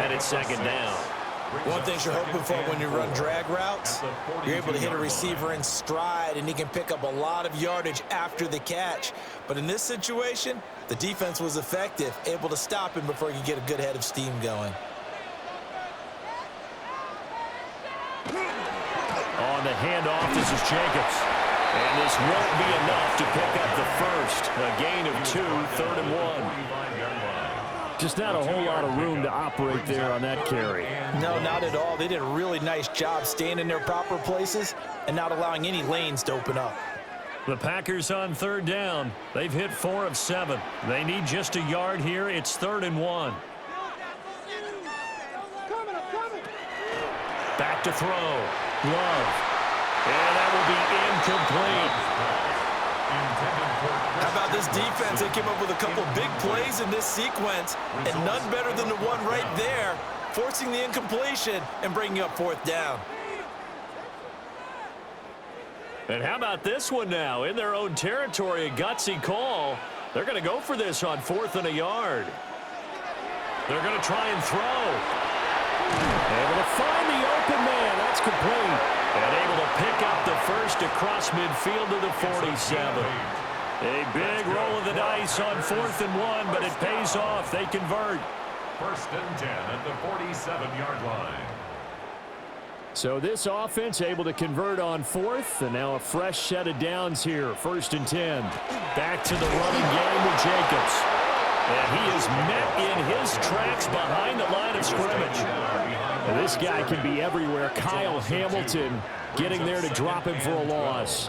And it's 2nd down. One thing you're hoping for when you run drag routes, you're able to hit a receiver in stride, and he can pick up a lot of yardage after the catch. But in this situation, the defense was effective, able to stop him before he could get a good head of steam going. On the handoff, this is Jacobs. And this won't be enough to pick up the first. A gain of 2, 3rd and 1. Just not a whole lot of room to operate there on that carry. No, not at all. They did a really nice job staying in their proper places and not allowing any lanes to open up. The Packers on 3rd down. They've hit 4 of 7. They need just a yard here. It's 3rd and 1. Back to throw. Love. And that will be incomplete. How about this defense? They came up with a couple big plays in this sequence, and none better than the one right there, forcing the incompletion and bringing up 4th down. And how about this one now? In their own territory, a gutsy call. They're going to go for this on 4th and a yard. They're going to try and throw. Able to find the open man. That's complete. And able to pick up the first across midfield to the 47. A big roll of the dice on 4th and 1, but it pays off. They convert. 1st and 10 at the 47-yard line. So this offense able to convert on 4th, and now a fresh set of downs here. 1st and 10. Back to the running game with Jacobs. And he is met in his tracks behind the line of scrimmage. And this guy can be everywhere. Kyle Hamilton getting there to him for a loss.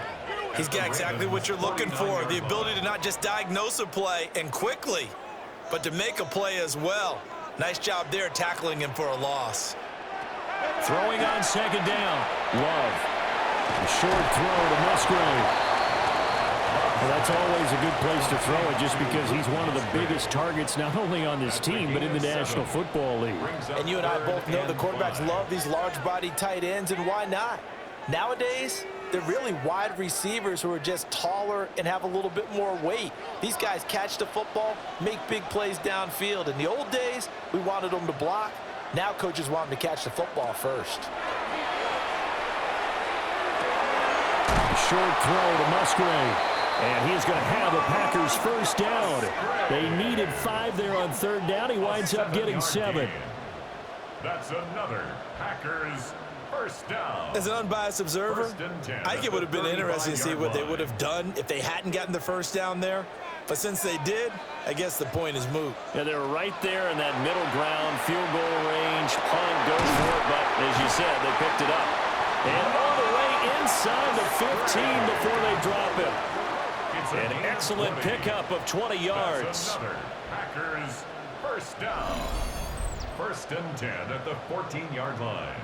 He's got exactly what you're looking for, the ability to not just diagnose a play and quickly, but to make a play as well. Nice job there tackling him for a loss. Throwing on 2nd down. Love. A short throw to Musgrave. Well, that's always a good place to throw it just because he's one of the biggest targets not only on this team but in the National Football League. And you and I both know the quarterbacks love these large-bodied tight ends, and why not? Nowadays, they're really wide receivers who are just taller and have a little bit more weight. These guys catch the football, make big plays downfield. In the old days, we wanted them to block. Now coaches want them to catch the football first. Short throw to Musgrave. And he's going to have a Packers first down. They needed 5 there on 3rd down. He winds up getting 7. That's another Packers first down. As an unbiased observer, I think it would have been interesting to see what they would have done if they hadn't gotten the first down there. But since they did, I guess the point is moot. Yeah, they were right there in that middle ground, field goal range, punt, go for it. But as you said, they picked it up. And all the way inside the 15 before they drop him. An excellent pickup of 20 yards. Packers first down. 1st and 10 at the 14-yard line.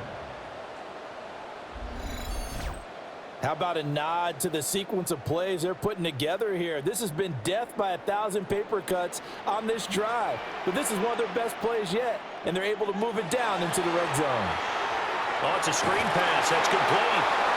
How about a nod to the sequence of plays they're putting together here? This has been death by 1,000 paper cuts on this drive. But this is one of their best plays yet, and they're able to move it down into the red zone. Oh, it's a screen pass. That's complete.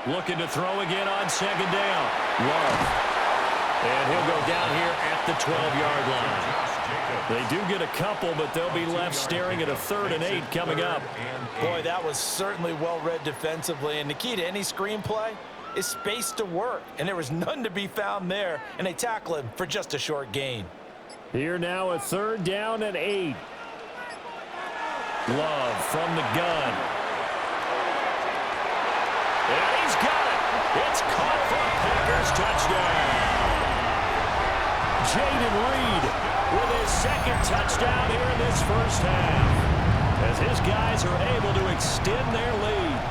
Looking to throw again on 2nd down. Love. And he'll go down here at the 12-yard line. They do get a couple, but they'll be left staring at a 3rd and 8 coming up. Boy, that was certainly well read defensively. And the key to any screen play is space to work. And there was none to be found there. And they tackle him for just a short gain. Here now a 3rd down and 8. Love from the gun. And he's got it. It's caught for a Packers touchdown. Jaden Reed with his 2nd touchdown here in this first half, as his guys are able to extend their lead.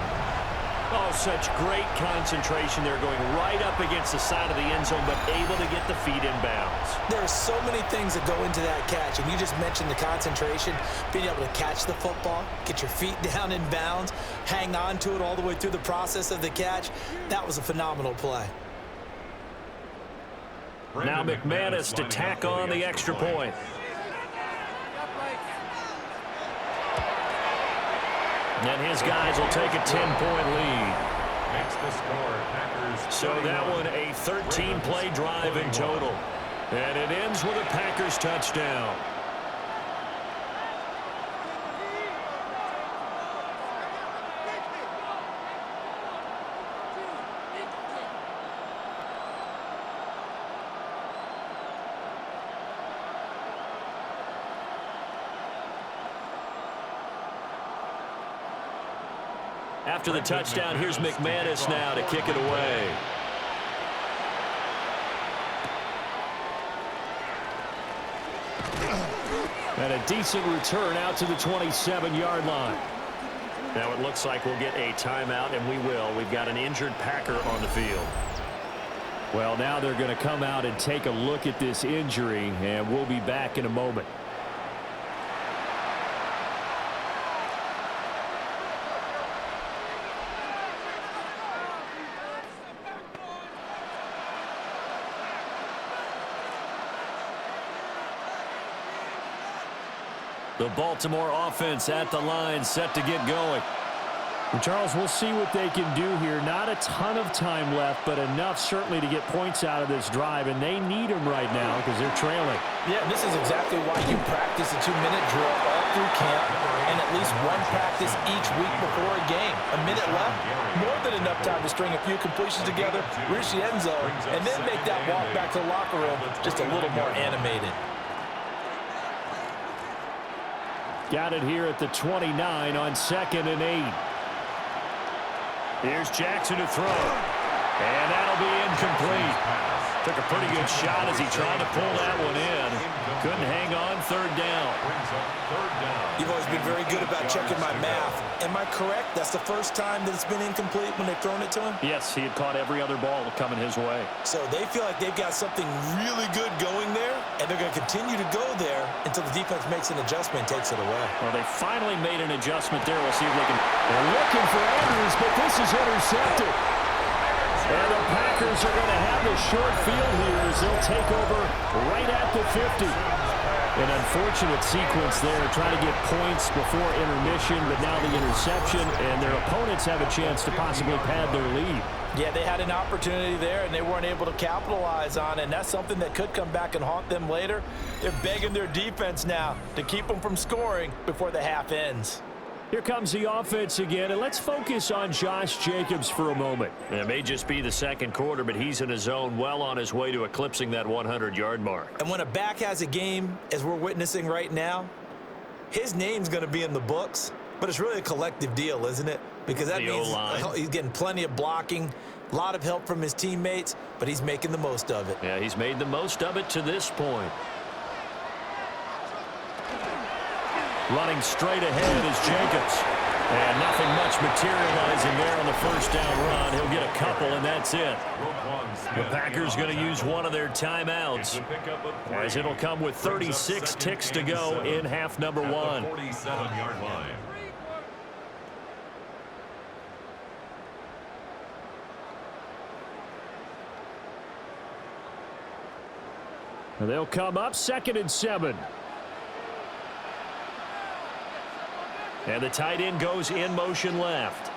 Oh, such great concentration. They're going right up against the side of the end zone, but able to get the feet in bounds. There are so many things that go into that catch, and you just mentioned the concentration, being able to catch the football, get your feet down in bounds, hang on to it all the way through the process of the catch. That was a phenomenal play. Now McManus to tack on the extra point. And his guys will take a 10-point lead. Makes the score Packers. So that one a 13-play drive in total. And it ends with a Packers touchdown. After the touchdown, here's McManus now to kick it away. And a decent return out to the 27-yard line. Now it looks like we'll get a timeout, and we will. We've got an injured Packer on the field. Well, now they're going to come out and take a look at this injury, and we'll be back in a moment. The Baltimore offense at the line, set to get going. And Charles, we'll see what they can do here. Not a ton of time left, but enough certainly to get points out of this drive, and they need them right now because they're trailing. Yeah, this is exactly why you practice a 2-minute drill all through camp and at least one practice each week before a game. A minute left, more than enough time to string a few completions together, reach the end zone, and then make that walk back to the locker room just a little more animated. Got it here at the 29 on 2nd and 8. Here's Jackson to throw. And that'll be incomplete. Took a pretty good shot as he tried to pull that one in. Couldn't hang on, 3rd down. You've always been very good about checking my math. Am I correct? That's the first time that it's been incomplete when they've thrown it to him? Yes, he had caught every other ball coming his way. So they feel like they've got something really good going there, and they're going to continue to go there until the defense makes an adjustment and takes it away. Well, they finally made an adjustment there. We'll see if they can. They're looking for Andrews, but this is intercepted. And the Packers are going to have the short field here as they'll take over right at the 50. An unfortunate sequence there, trying to get points before intermission, but now the interception, and their opponents have a chance to possibly pad their lead. Yeah, they had an opportunity there, and they weren't able to capitalize on it, and that's something that could come back and haunt them later. They're begging their defense now to keep them from scoring before the half ends. Here comes the offense again, and let's focus on Josh Jacobs for a moment. It may just be the second quarter, but he's in his zone, well on his way to eclipsing that 100-yard mark. And when a back has a game, as we're witnessing right now, his name's going to be in the books. But it's really a collective deal, isn't it? Because that means he's getting plenty of blocking, a lot of help from his teammates, but he's making the most of it. Yeah, he's made the most of it to this point. Running straight ahead is Jacobs. And nothing much materializing there on the first down run. He'll get a couple, and that's it. The Packers going to use one of their timeouts, as it'll come with 36 ticks to go in half number one. 47-yard line. And they'll come up 2nd and 7. And the tight end goes in motion left.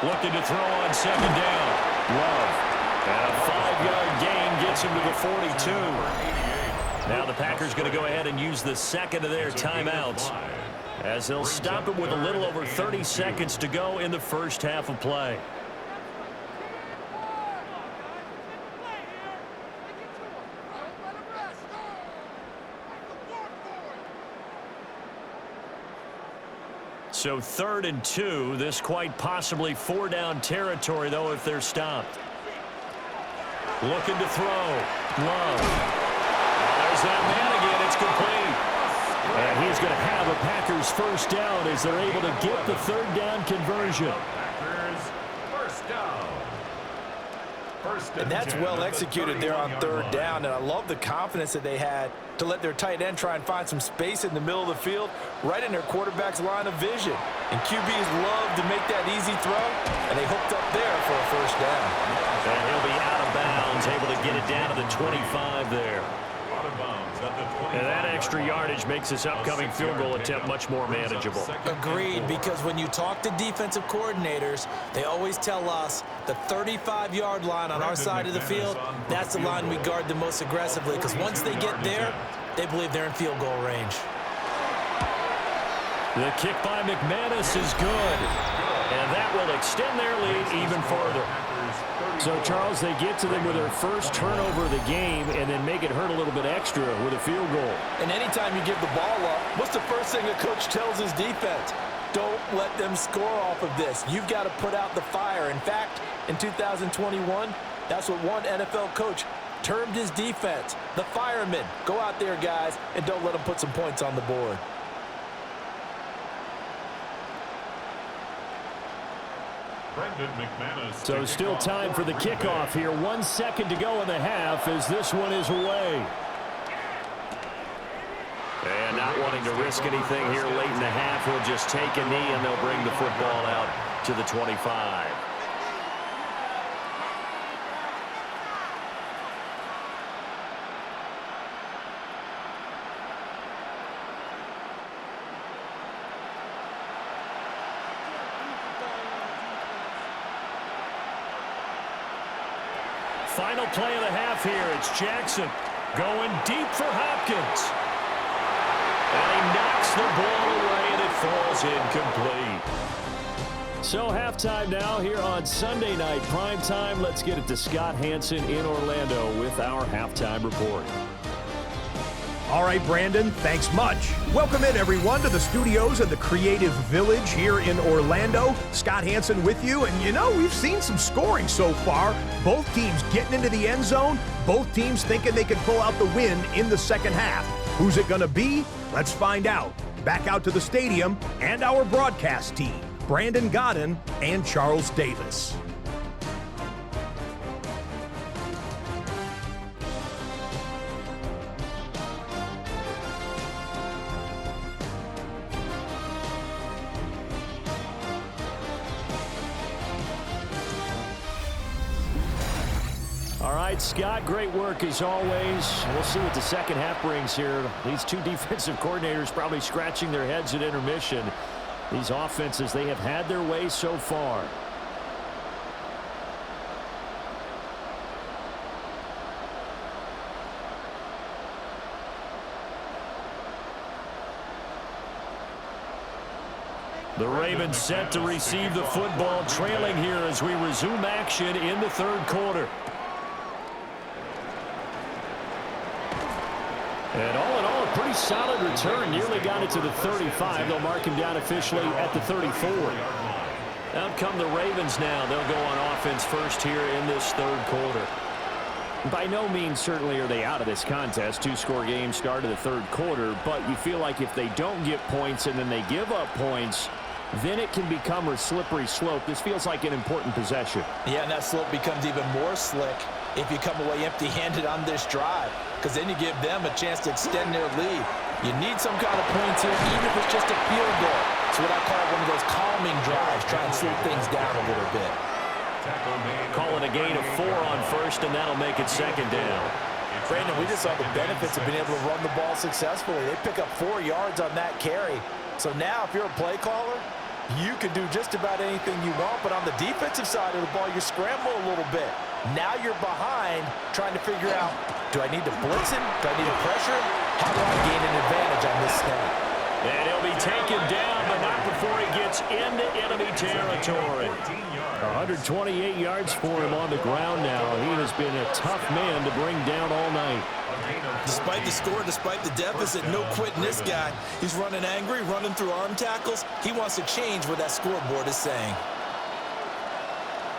Looking to throw on 2nd down. Love. And a 5-yard gain gets him to the 42. Now the Packers going to go ahead and use the second of their timeouts, as they'll stop it with a little over 30 seconds to go in the first half of play. So 3rd and 2. This quite possibly 4-down territory, though, if they're stopped. Looking to throw. Love. There's that man again. It's complete. And he's going to have a Packers first down as they're able to get the 3rd down conversion. Packers first down. And that's well executed there on 3rd down, and I love the confidence that they had to let their tight end try and find some space in the middle of the field, right in their quarterback's line of vision. And QBs love to make that easy throw, and they hooked up there for a first down. And he'll be out of bounds, able to get it down to the 25 there. Out of bounds at the 25. And that extra yardage makes this upcoming field goal attempt much more manageable. Agreed, because when you talk to defensive coordinators, they always tell us the 35-yard line on our side of the field, that's the line we guard the most aggressively, because once they get there, they believe they're in field goal range. The kick by McManus is good, and that will extend their lead even further. So, Charles, they get to them with their first turnover of the game and then make it hurt a little bit extra with a field goal. And anytime you give the ball up, what's the first thing a coach tells his defense? Don't let them score off of this. You've got to put out the fire. In fact, in 2021, that's what one NFL coach termed his defense, the firemen. Go out there, guys, and don't let them put some points on the board. So still time for the kickoff here. 1 second to go in the half as this one is away. And not wanting to risk anything here late in the half, he'll just take a knee and they'll bring the football out to the 25. Final play of the half here. It's Jackson going deep for Hopkins. And he knocks the ball away, and it falls incomplete. So halftime now here on Sunday night prime time. Let's get it to Scott Hansen in Orlando with our halftime report. All right, Brandon, thanks much. Welcome in, everyone, to the studios of the Creative Village here in Orlando. Scott Hansen with you, and you know, we've seen some scoring so far. Both teams getting into the end zone, both teams thinking they could pull out the win in the second half. Who's it going to be? Let's find out. Back out to the stadium and our broadcast team, Brandon Godden and Charles Davis. All right, Scott, great work as always. We'll see what the second half brings here. These two defensive coordinators probably scratching their heads at intermission. These offenses, they have had their way so far. The Ravens set to receive the football, trailing here as we resume action in the third quarter. And all in all, a pretty solid return. Nearly got it to the 35. They'll mark him down officially at the 34. Out come the Ravens now. They'll go on offense first here in this third quarter. By no means certainly are they out of this contest. Two-score game start of the third quarter, but you feel like if they don't get points and then they give up points, then it can become a slippery slope. This feels like an important possession. Yeah, and that slope becomes even more slick if you come away empty-handed on this drive, because then you give them a chance to extend their lead. You need some kind of points here, even if it's just a field goal. It's what I call one of those calming drives, try and slow things down a little bit. Calling a gain of 4 on first, and that'll make it second down. Brandon, we just saw the benefits of being able to run the ball successfully. They pick up 4 yards on that carry. So now, if you're a play caller, you can do just about anything you want, but on the defensive side of the ball, you scramble a little bit. Now you're behind, trying to figure out, do I need to blitz him? Do I need to pressure him? How do I gain an advantage on this snap? And he'll be taken down, but not before he gets into enemy territory. 128 yards for him on the ground now. He has been a tough man to bring down all night. Despite the score, despite the deficit, no quitting this guy. He's running angry, running through arm tackles. He wants to change what that scoreboard is saying.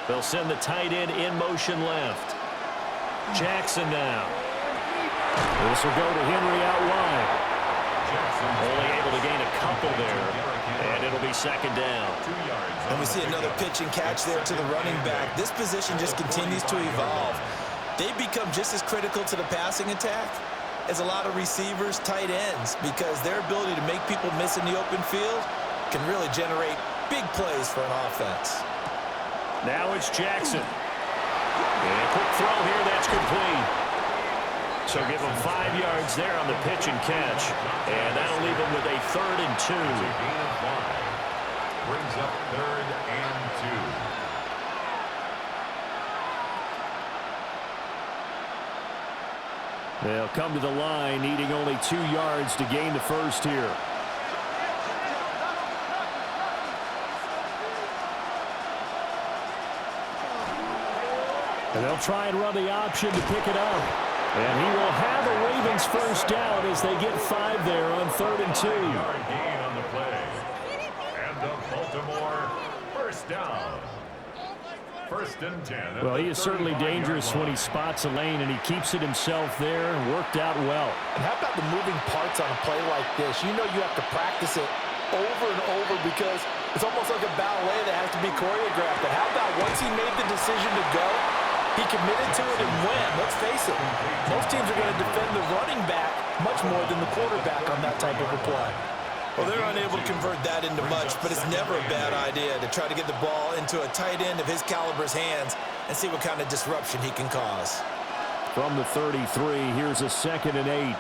They'll send the tight end in motion left. Jackson now. This will go to Henry out wide. Only able to gain a couple there, and it'll be second down. And we see another pitch and catch there to the running back. This position just continues to evolve. They become just as critical to the passing attack as a lot of receivers, tight ends, because their ability to make people miss in the open field can really generate big plays for an offense. Now it's Jackson. And a quick throw here, that's complete. So give him 5 yards there on the pitch and catch. And that'll leave him with a 3rd and 2. Brings up 3rd and 2. They'll come to the line, needing only 2 yards to gain the first here. And they'll try and run the option to pick it up. And he will have a Ravens first down as they get 5 there on 3rd and 2. Yard gain on the play. And the Baltimore first down. 1st and 10. Well, he is certainly dangerous when he spots a lane, and he keeps it himself there. Worked out well. And how about the moving parts on a play like this? You know you have to practice it over and over because it's almost like a ballet that has to be choreographed. But how about once he made the decision to go, he committed to it and went. Let's face it, most teams are going to defend the running back much more than the quarterback on that type of a play. Well, they're unable to convert that into much, but it's never a bad idea to try to get the ball into a tight end of his caliber's hands and see what kind of disruption he can cause. From the 33, here's a 2nd and 8.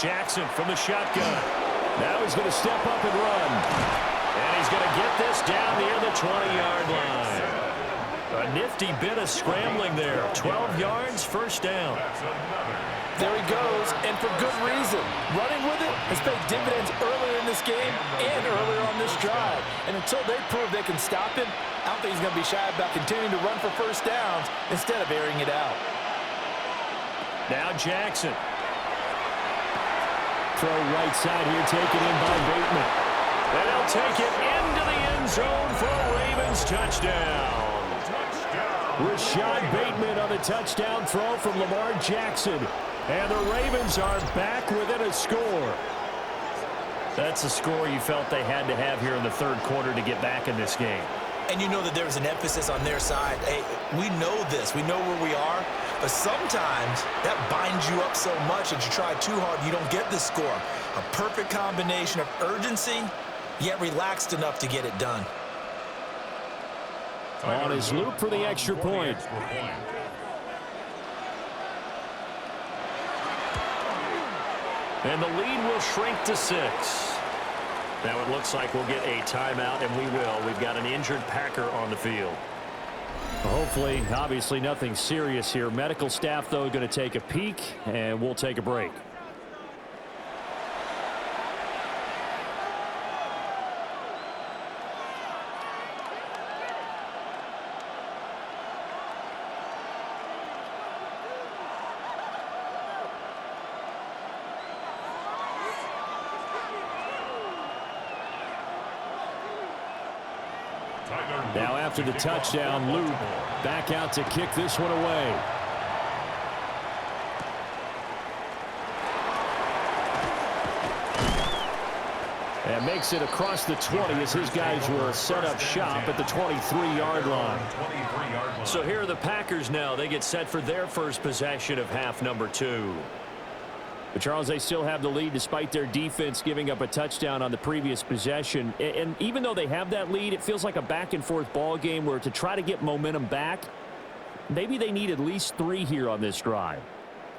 Jackson from the shotgun. Now he's going to step up and run. And he's going to get this down near the 20-yard line. A nifty bit of scrambling there. 12 yards, first down. There he goes, and for good reason. Running with it has paid dividends earlier in this game and earlier on this drive. And until they prove they can stop him, I don't think he's going to be shy about continuing to run for first downs instead of airing it out. Now Jackson. Throw right side here, taken in by Bateman. And he'll take it into the end zone for a Ravens touchdown. Rashad Bateman on the touchdown throw from Lamar Jackson. And the Ravens are back within a score. That's a score you felt they had to have here in the third quarter to get back in this game. And you know that there was an emphasis on their side. Hey, we know this. We know where we are. But sometimes that binds you up so much that you try too hard, you don't get the score. A perfect combination of urgency, yet relaxed enough to get it done. On his loop for the extra point. And the lead will shrink to 6. Now it looks like we'll get a timeout, and we will. We've got an injured Packer on the field. Hopefully, obviously nothing serious here. Medical staff, though, going to take a peek, and we'll take a break. Now after the touchdown, Luke back out to kick this one away. And makes it across the 20 as his guys will set up shop at the 23-yard line. So here are the Packers now. They get set for their first possession of half number 2. But Charles, they still have the lead despite their defense giving up a touchdown on the previous possession. And even though they have that lead, it feels like a back-and-forth ball game where to try to get momentum back, maybe they need at least 3 here on this drive.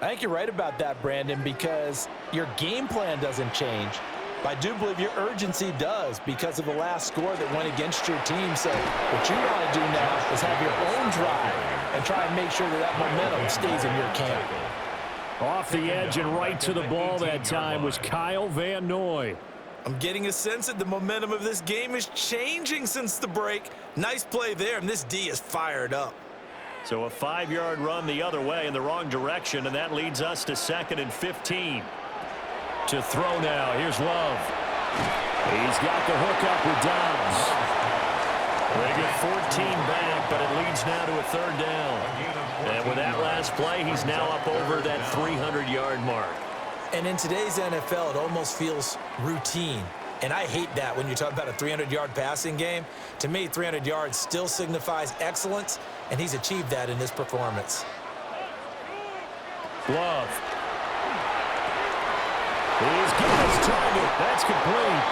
I think you're right about that, Brandon, because your game plan doesn't change. I do believe your urgency does because of the last score that went against your team. So what you want to do now is have your own drive and try and make sure that that momentum stays in your camp. Off the edge and right to the ball that time was Kyle Van Noy. I'm getting a sense that the momentum of this game is changing since the break. Nice play there, and this D is fired up. So a 5-yard run the other way in the wrong direction, and that leads us to 2nd and 15. To throw now, here's Love. He's got the hook up with Dobbs. They get 14 back, but it leads now to a 3rd down. And with that last play, he's now up over that 300-yard mark. And in today's NFL, it almost feels routine. And I hate that when you talk about a 300-yard passing game. To me, 300 yards still signifies excellence, and he's achieved that in this performance. Love. He's got his target. That's complete.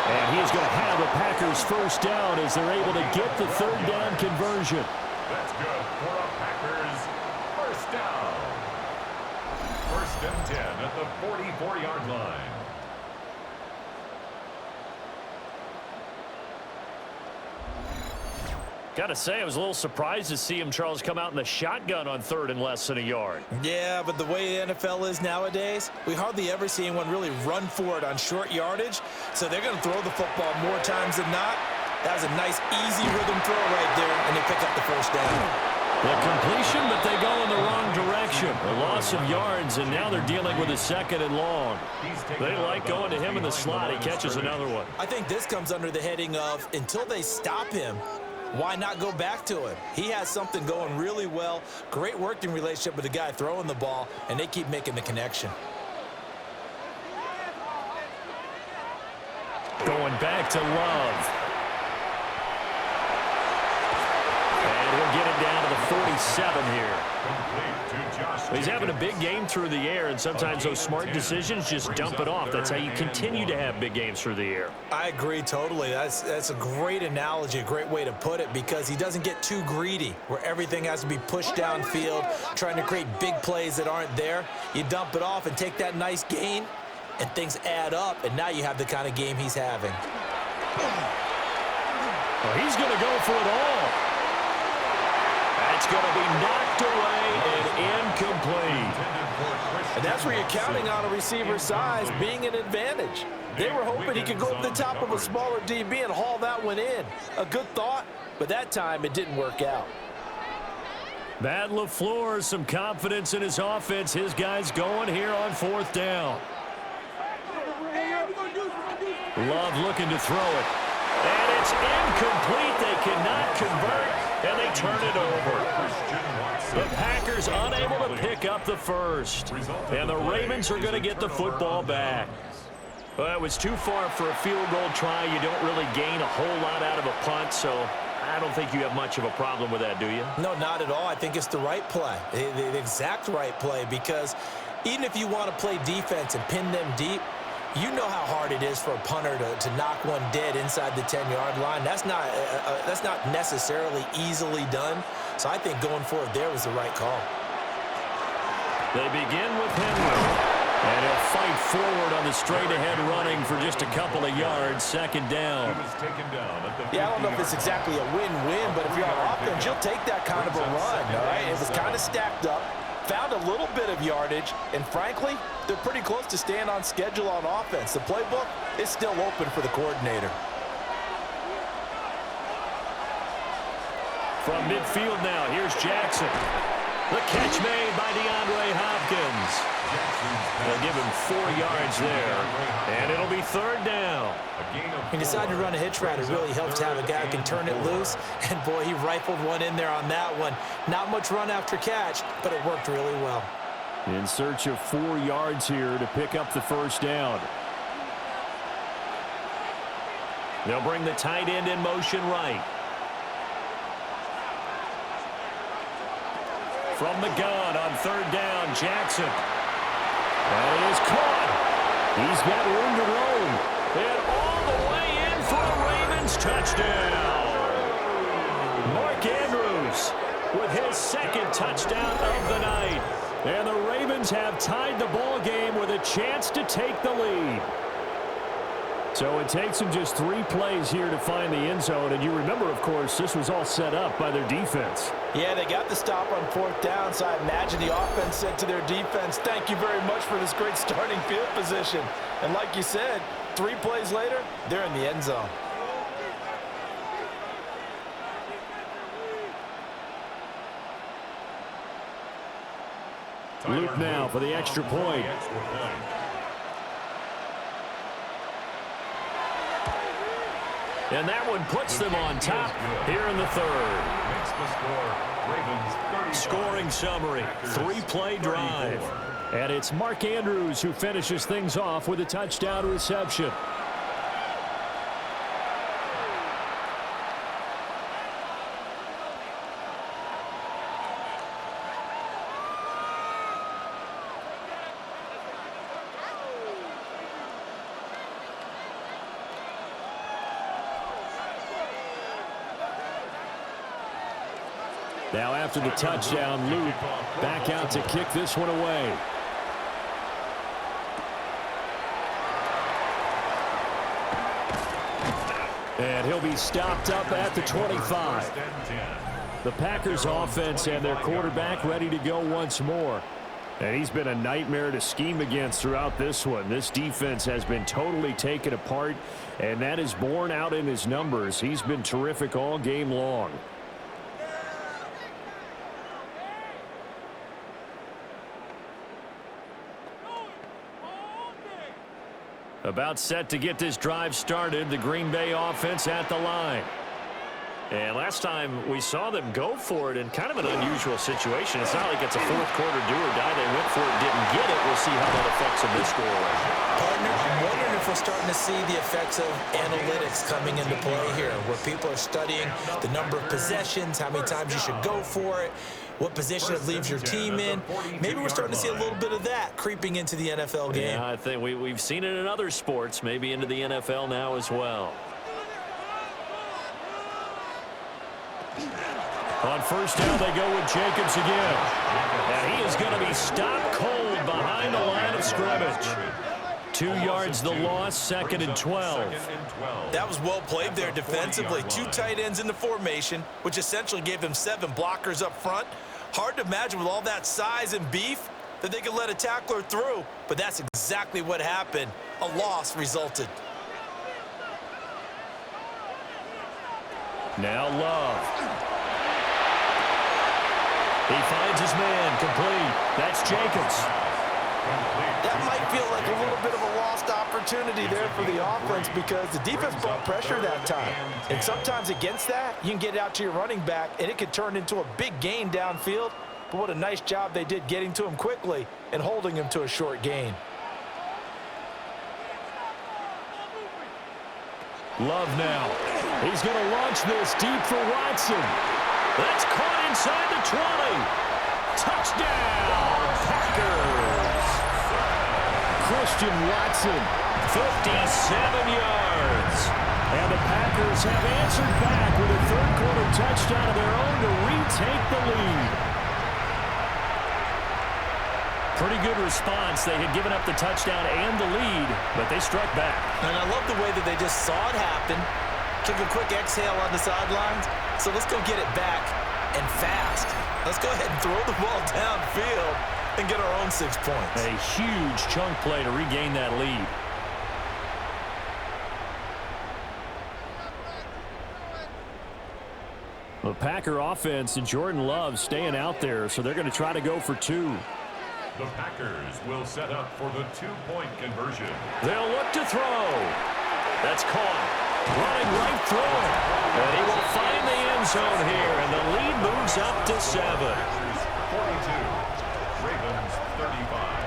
And he's going to have the Packers first down as they're able to get the 3rd down conversion. That's good for a Packers first down. 1st and 10 at the 44-yard line. Got to say, I was a little surprised to see him, Charles, come out in the shotgun on 3rd and less than a yard. Yeah, but the way the NFL is nowadays, we hardly ever see anyone really run for it on short yardage. So they're going to throw the football more times than not. That was a nice, easy rhythm throw right there, and they pick up the first down. The completion, but they go in the wrong direction. A loss of yards, and now they're dealing with a 2nd and long. They like going to him in the slot. He catches another one. I think this comes under the heading of, until they stop him, why not go back to him? He has something going really well. Great working relationship with the guy throwing the ball, and they keep making the connection. Going back to Love. And he'll get it down to the 47 here. He's having a big game through the air, and sometimes those smart decisions just dump it off. That's how you continue to have big games through the air. I agree totally. That's a great analogy, a great way to put it, because he doesn't get too greedy where everything has to be pushed downfield, trying to create big plays that aren't there. You dump it off and take that nice gain, and things add up, and now you have the kind of game he's having. Well, he's going to go for it all. That's going to be knocked away and incomplete. And that's where you're counting on a receiver's size being an advantage. They were hoping he could go up the top of a smaller DB and haul that one in. A good thought, but that time it didn't work out. Matt LaFleur, some confidence in his offense. His guys going here on 4th down. Love looking to throw it. And it's incomplete. They cannot convert, and they turn it over. The Packers unable to pick up the first. And the Ravens are going to get the football back. Well, it was too far for a field goal try. You don't really gain a whole lot out of a punt, so I don't think you have much of a problem with that, do you? No, not at all. I think it's the right play, the exact right play, because even if you want to play defense and pin them deep, you know how hard it is for a punter to knock one dead inside the 10-yard line. That's not necessarily easily done. So I think going for it there was the right call. They begin with Henry. And he'll fight forward on the straight-ahead running for just a couple of yards. 2nd down. Yeah, I don't know if it's exactly a win-win, but if you're on offense, you'll take that kind of a run, all right? It was kind of stacked up. Found a little bit of yardage, and frankly, they're pretty close to staying on schedule on offense. The playbook is still open for the coordinator. From midfield now, here's Jackson. The catch made by DeAndre Hopkins. They'll give him 4 yards there, and it'll be 3rd down. He decided to run a hitch route. It really helps to have a guy who can turn it loose, and boy, he rifled one in there on that one. Not much run after catch, but it worked really well. In search of 4 yards here to pick up the 1st down. They'll bring the tight end in motion right. From the gun on 3rd down, Jackson. That is caught. He's got room to roam. And all the way in for a Ravens touchdown. Mark Andrews with his 2nd touchdown of the night. And the Ravens have tied the ball game with a chance to take the lead. So it takes them just 3 plays here to find the end zone. And you remember, of course, this was all set up by their defense. Yeah, they got the stop on 4th down, so I imagine the offense said to their defense, thank you very much for this great starting field position. And like you said, 3 plays later, they're in the end zone. Luke now for the extra point. And that one puts them on top here in the 3rd. Scoring summary, 3-play drive. And it's Mark Andrews who finishes things off with a touchdown reception. Now after the touchdown, Luke back out to kick this one away. And he'll be stopped up at the 25. The Packers offense and their quarterback ready to go once more. And he's been a nightmare to scheme against throughout this one. This defense has been totally taken apart, and that is borne out in his numbers. He's been terrific all game long. About set to get this drive started. The Green Bay offense at the line. And last time we saw them go for it in kind of an unusual situation. It's not like it's a 4th quarter do or die. They went for it, didn't get it. We'll see how that affects them this score. Partner, I'm wondering if we're starting to see the effects of analytics coming into play here, where people are studying the number of possessions, how many times you should go for it, what position it leaves your team in. Maybe we're starting to see a little bit of that creeping into the NFL game. Yeah, I think we've seen it in other sports, maybe into the NFL now as well. On 1st down, they go with Jacobs again. And he is going to be stopped cold behind the line of scrimmage. 2 yards the loss, 2nd and 12. That was well played there defensively. 2 tight ends in the formation, which essentially gave them 7 blockers up front. Hard to imagine with all that size and beef that they could let a tackler through, but that's exactly what happened. A loss resulted. Now Love. He finds his man, complete. That's Jacobs. That might feel like a little bit of a lost opportunity there for the offense because the defense brought pressure that time. And sometimes against that, you can get it out to your running back, and it could turn into a big gain downfield. But what a nice job they did getting to him quickly and holding him to a short gain. Love now. He's going to launch this deep for Watson. That's caught inside the 20. Touchdown, Packers. Christian Watson, 57 yards. And the Packers have answered back with a 3rd quarter touchdown of their own to retake the lead. Pretty good response. They had given up the touchdown and the lead, but they struck back. And I love the way that they just saw it happen, took a quick exhale on the sidelines. So let's go get it back and fast. Let's go ahead and throw the ball downfield and get our own 6 points. A huge chunk play to regain that lead. The Packer offense and Jordan Love staying out there, so they're going to try to go for 2. The Packers will set up for the 2-point conversion. They'll look to throw. That's caught. Running right through it. And he will find the end zone here, and the lead moves up to 7. 42, Ravens 35.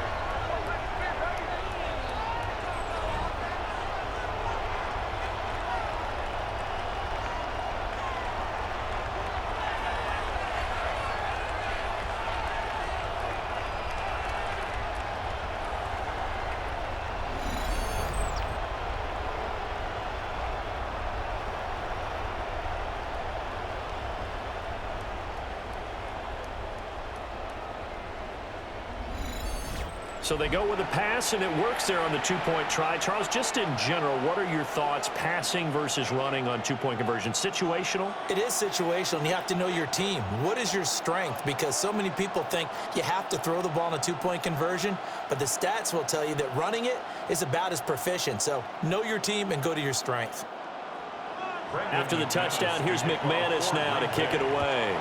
So they go with a pass, and it works there on the 2-point try. Charles, just in general, what are your thoughts passing versus running on 2-point conversion? Situational? It is situational, and you have to know your team. What is your strength? Because so many people think you have to throw the ball in a 2-point conversion, but the stats will tell you that running it is about as proficient. So know your team and go to your strength. After the touchdown, here's McManus now to kick it away.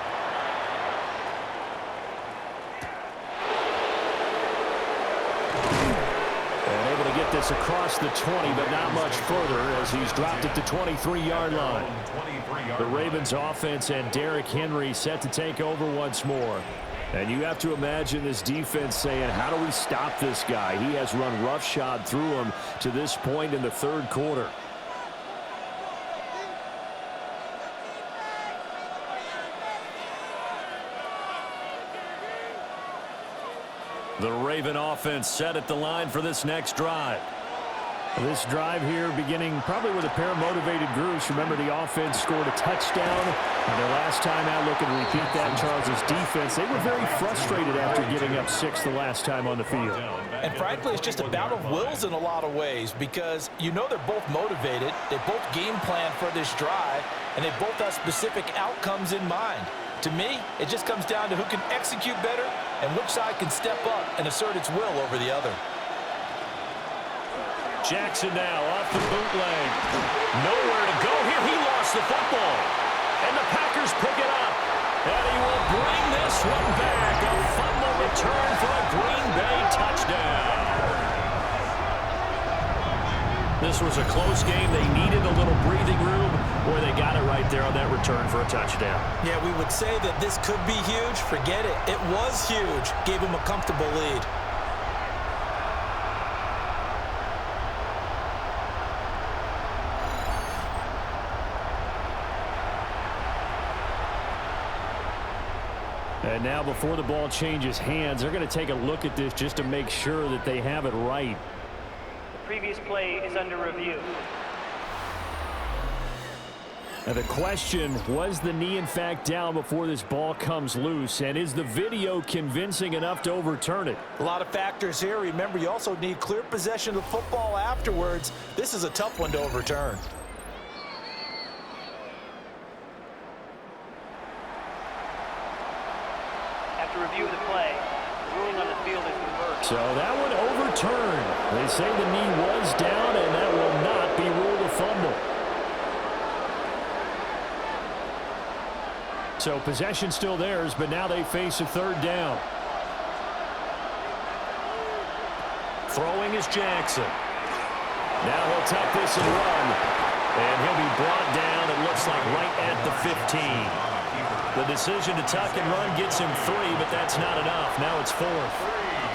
Get this across the 20, but not much further as he's dropped at the 23-yard line. The Ravens offense and Derrick Henry set to take over once more. And you have to imagine this defense saying, how do we stop this guy? He has run roughshod through him to this point in the third quarter. The Raven offense set at the line for this next drive. This drive here beginning probably with a pair of motivated groups. Remember, the offense scored a touchdown. And their last time out, looking to repeat that, Charles' defense, they were very frustrated after giving up 6 the last time on the field. And frankly, it's just a battle of wills in a lot of ways because you know they're both motivated. They both game plan for this drive, and they both have specific outcomes in mind. To me, it just comes down to who can execute better and which side can step up and assert its will over the other. Jackson now off the bootleg. Nowhere to go here. He lost the football. And the Packers pick it up. And he will bring this one back. A fumble return for a Green Bay touchdown. This was a close game. They needed a little breathing room, or they got it right there on that return for a touchdown. Yeah, we would say that this could be huge. Forget it. It was huge. Gave him a comfortable lead. And now before the ball changes hands, they're going to take a look at this just to make sure that they have it right. Previous play is under review. Now the question, was the knee in fact down before this ball comes loose? And is the video convincing enough to overturn it? A lot of factors here. Remember, you also need clear possession of the football afterwards. This is a tough one to overturn. After review of the play, the ruling on the field is reversed. So that one overturned. They say the knee was down, and that will not be ruled a fumble. So possession still theirs, but now they face a third down. Throwing is Jackson. Now he'll tuck this and run. And he'll be brought down, it looks like, right at the 15. The decision to tuck and run gets him 3, but that's not enough. Now it's 4th.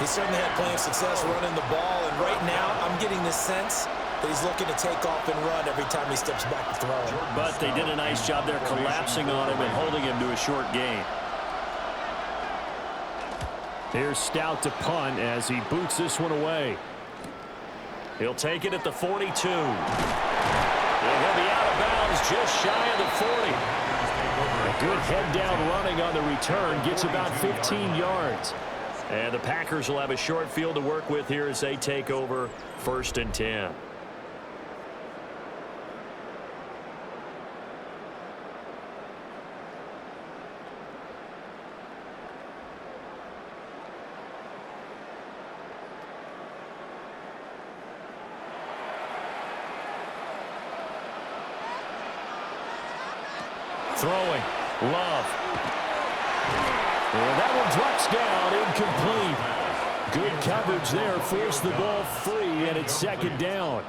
He certainly had plenty of success running the ball, and right now I'm getting the sense that he's looking to take off and run every time he steps back to throw. But they did a nice job there collapsing on him and holding him to a short gain. Here's Stout to punt as he boots this one away. He'll take it at the 42. And he'll be out of bounds just shy of the 40. A good head-down running on the return gets about 15 yards. And the Packers will have a short field to work with here as they take over 1st and 10. Throwing. Love. And that one drops down, incomplete. Good coverage there, forced the ball free, and it's second down.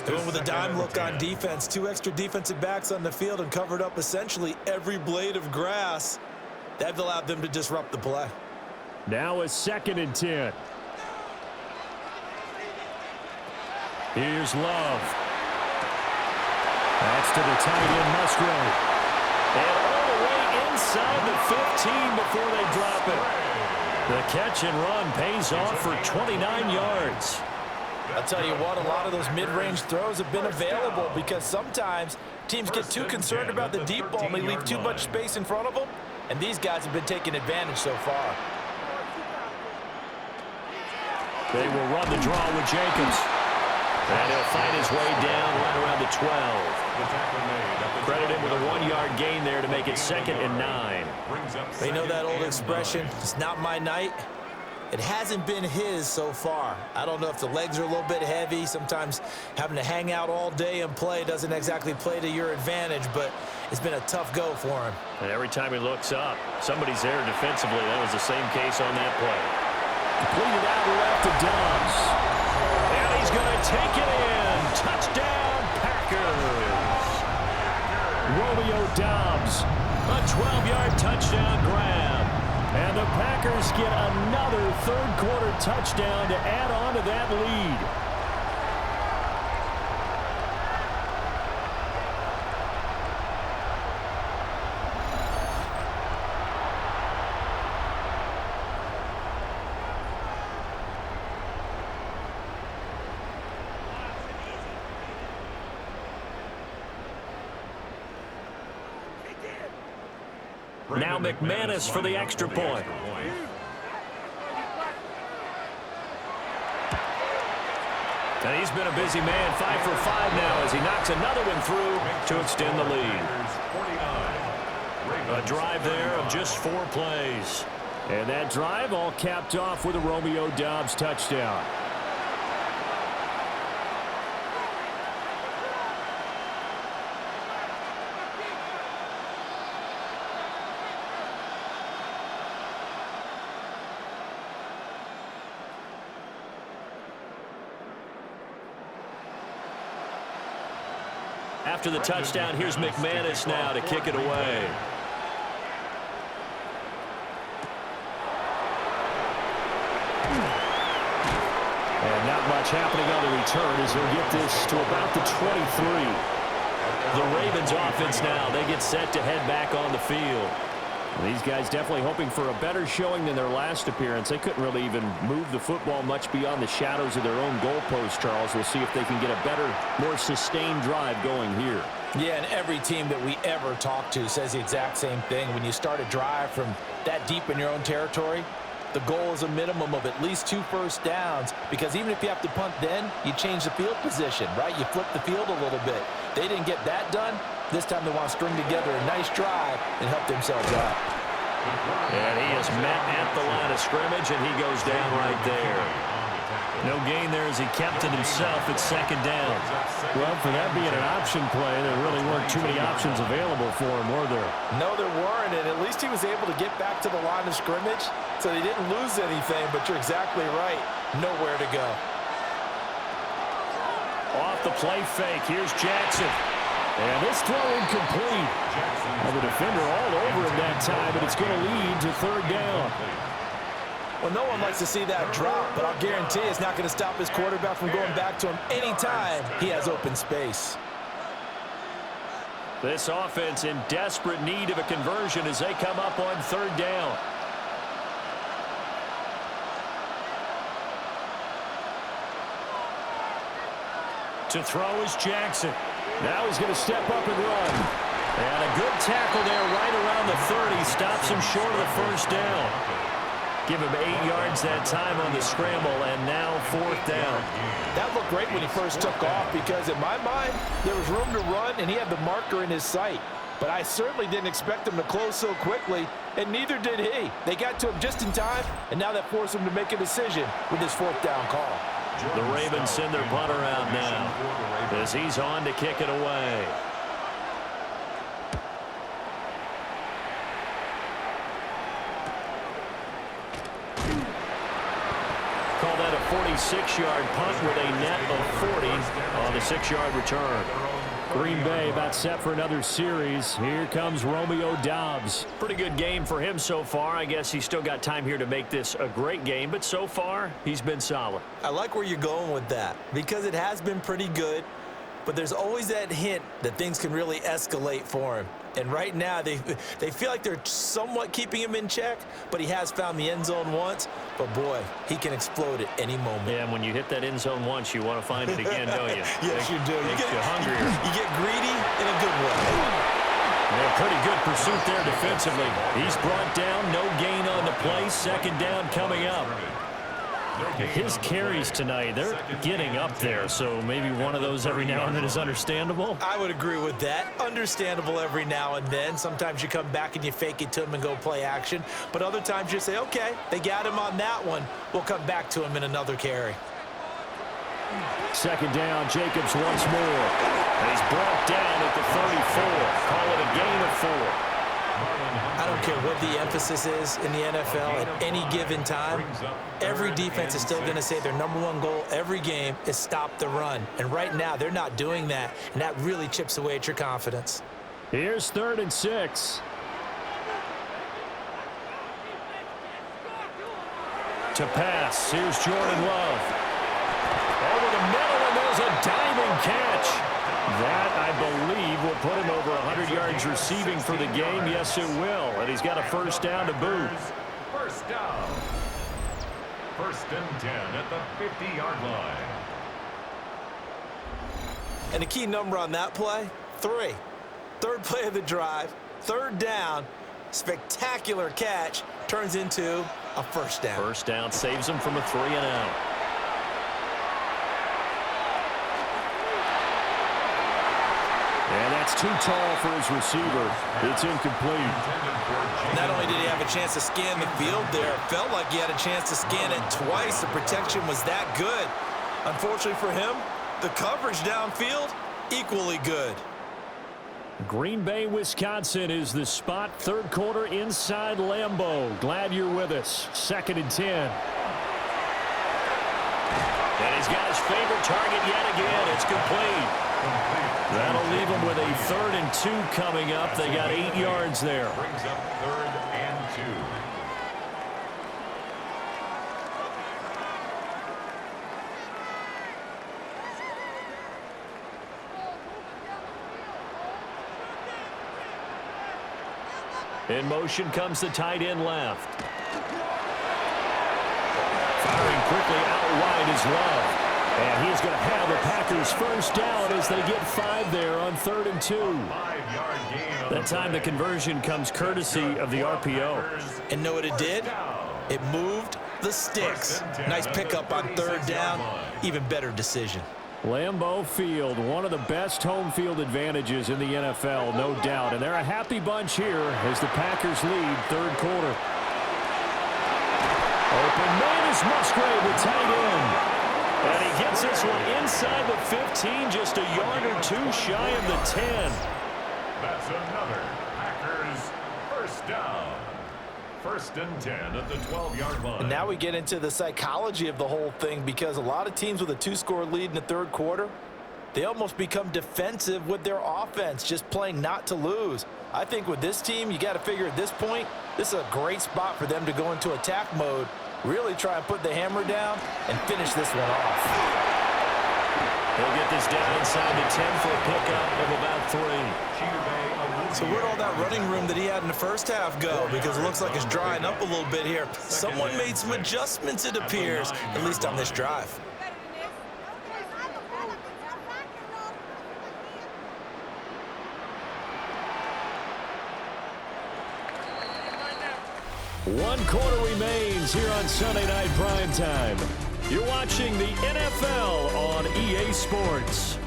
Going with a dime look on defense. 2 extra defensive backs on the field and covered up essentially every blade of grass. That allowed them to disrupt the play. Now a 2nd and 10. Here's Love. That's to the tight end, Musgrave. And all the way inside the 15 before they drop it. The catch and run pays off for 29 yards. I'll tell you what, a lot of those mid-range throws have been available because sometimes teams get too concerned about the deep ball and they leave too much space in front of them, and these guys have been taking advantage so far. They will run the draw with Jacobs. And he'll find his way down right around the 12. Credit him with a 1-yard gain there to make it 2nd and 9. They know that old expression, it's not my night. It hasn't been his so far. I don't know if the legs are a little bit heavy. Sometimes having to hang out all day and play doesn't exactly play to your advantage, but it's been a tough go for him. And every time he looks up, somebody's there defensively. That was the same case on that play. Completed out left to Dobbs. And he's going to take it in. Touchdown, Packers. Romeo Dobbs, a 12-yard touchdown grab. And the Packers get another third-quarter touchdown to add on to that lead. Now McManus for the extra point. And he's been a busy man, 5 for 5 now as he knocks another one through to extend the lead. A drive there of just 4 plays. And that drive all capped off with a Romeo Dobbs touchdown. After the touchdown, here's McManus now to kick it away. And not much happening on the return as they'll get this to about the 23. The Ravens offense now, they get set to head back on the field. These guys definitely hoping for a better showing than their last appearance. They couldn't really even move the football much beyond the shadows of their own goalpost, Charles. We'll see if they can get a better, more sustained drive going here. Yeah, and every team that we ever talk to says the exact same thing. When you start a drive from that deep in your own territory, the goal is a minimum of at least 2 first downs, because even if you have to punt then, you change the field position, right? You flip the field a little bit. They didn't get that done. This time they want to string together a nice drive and help themselves out. And he is met at the line of scrimmage, and he goes down right there. No gain there as he kept it himself at 2nd down. Well, for that being an option play, there really weren't too many options available for him, were there? No, there weren't, and at least he was able to get back to the line of scrimmage, so he didn't lose anything, but you're exactly right. Nowhere to go. Off the play fake, here's Jackson. And this throw incomplete. And the defender all over him that time, but it's going to lead to 3rd down. Well, no one likes to see that drop, but I'll guarantee it's not going to stop his quarterback from going back to him anytime he has open space. This offense in desperate need of a conversion as they come up on 3rd down. To throw is Jackson. Now he's going to step up and run. And a good tackle there right around the 30. Stops him short of the 1st down. Give him 8 yards that time on the scramble, and now 4th down. That looked great when he first took off, because in my mind, there was room to run, and he had the marker in his sight. But I certainly didn't expect him to close so quickly, and neither did he. They got to him just in time, and now that forced him to make a decision with his 4th down call. The Ravens send their punter out now as he's on to kick it away. 36-yard punt with a net of 40 on the 6-yard return. Green Bay about set for another series. Here comes Romeo Doubs. Pretty good game for him so far. I guess he's still got time here to make this a great game, but so far, he's been solid. I like where you're going with that because it has been pretty good, but there's always that hint that things can really escalate for him. And right now, they feel like they're somewhat keeping him in check, but he has found the end zone once. But, boy, he can explode at any moment. Yeah, and when you hit that end zone once, you want to find it again, don't you? Yes, you do. Makes you hungrier. You get greedy in a good way. Yeah, pretty good pursuit there defensively. He's brought down, no gain on the play. Second down coming up. His carries tonight, they're getting up there, so maybe one of those every now and then is understandable. I would agree with that. Understandable every now and then. Sometimes you come back and you fake it to him and go play action. But other times you say, okay, they got him on that one. We'll come back to him in another carry. Second down, Jacobs once more. And he's brought down at the 34. Call it a gain of 4. I don't care what the emphasis is in the NFL at any given time. Every defense is still going to say their #1 goal every game is stop the run. And right now, they're not doing that, and that really chips away at your confidence. Here's 3rd and 6. To pass, here's Jordan Love. Over the middle, and there's a diving catch. That, I believe, will put him over 100 yards receiving for the game. Yes, it will. And he's got a first down to boot. First down. 1st and 10 at the 50-yard line. And the key number on that play, 3. 3rd play of the drive, 3rd down, spectacular catch, turns into a first down. First down saves him from a 3-and-out. And that's too tall for his receiver. It's incomplete. Not only did he have a chance to scan the field there, it felt like he had a chance to scan it twice. The protection was that good. Unfortunately for him, the coverage downfield, equally good. Green Bay, Wisconsin is the spot. 3rd quarter inside Lambeau. Glad you're with us. 2nd and 10. And he's got his favorite target yet again. It's complete. That'll leave them with a 3rd and 2 coming up. They got 8 yards there. Brings up 3rd and 2. In motion comes the tight end left. Firing quickly out wide is Love. And he's going to have the Packers first down as they get 5 there on 3rd and 2. 5-yard gain. That time the conversion comes courtesy of the RPO. And know what it did? It moved the sticks. Nice pickup on 3rd down. Even better decision. Lambeau Field, one of the best home field advantages in the NFL, no doubt. And they're a happy bunch here as the Packers lead 3rd quarter. Open man is Musgrave, the tight end. And he gets this one inside the 15, just a yard or 2 shy of the 10. That's another Packers first down. 1st and 10 at the 12-yard line. And now we get into the psychology of the whole thing, because a lot of teams with a 2-score lead in the 3rd quarter, they almost become defensive with their offense, just playing not to lose. I think with this team, you got to figure at this point, this is a great spot for them to go into attack mode, really try and put the hammer down and finish this one off. He'll get this down inside the 10 for a pickup of about 3. So where'd all that running room that he had in the first half go? Because it looks like it's drying up a little bit here. Someone made some adjustments, it appears, at least on this drive. One quarter remains here on Sunday Night Primetime. You're watching the NFL on EA Sports.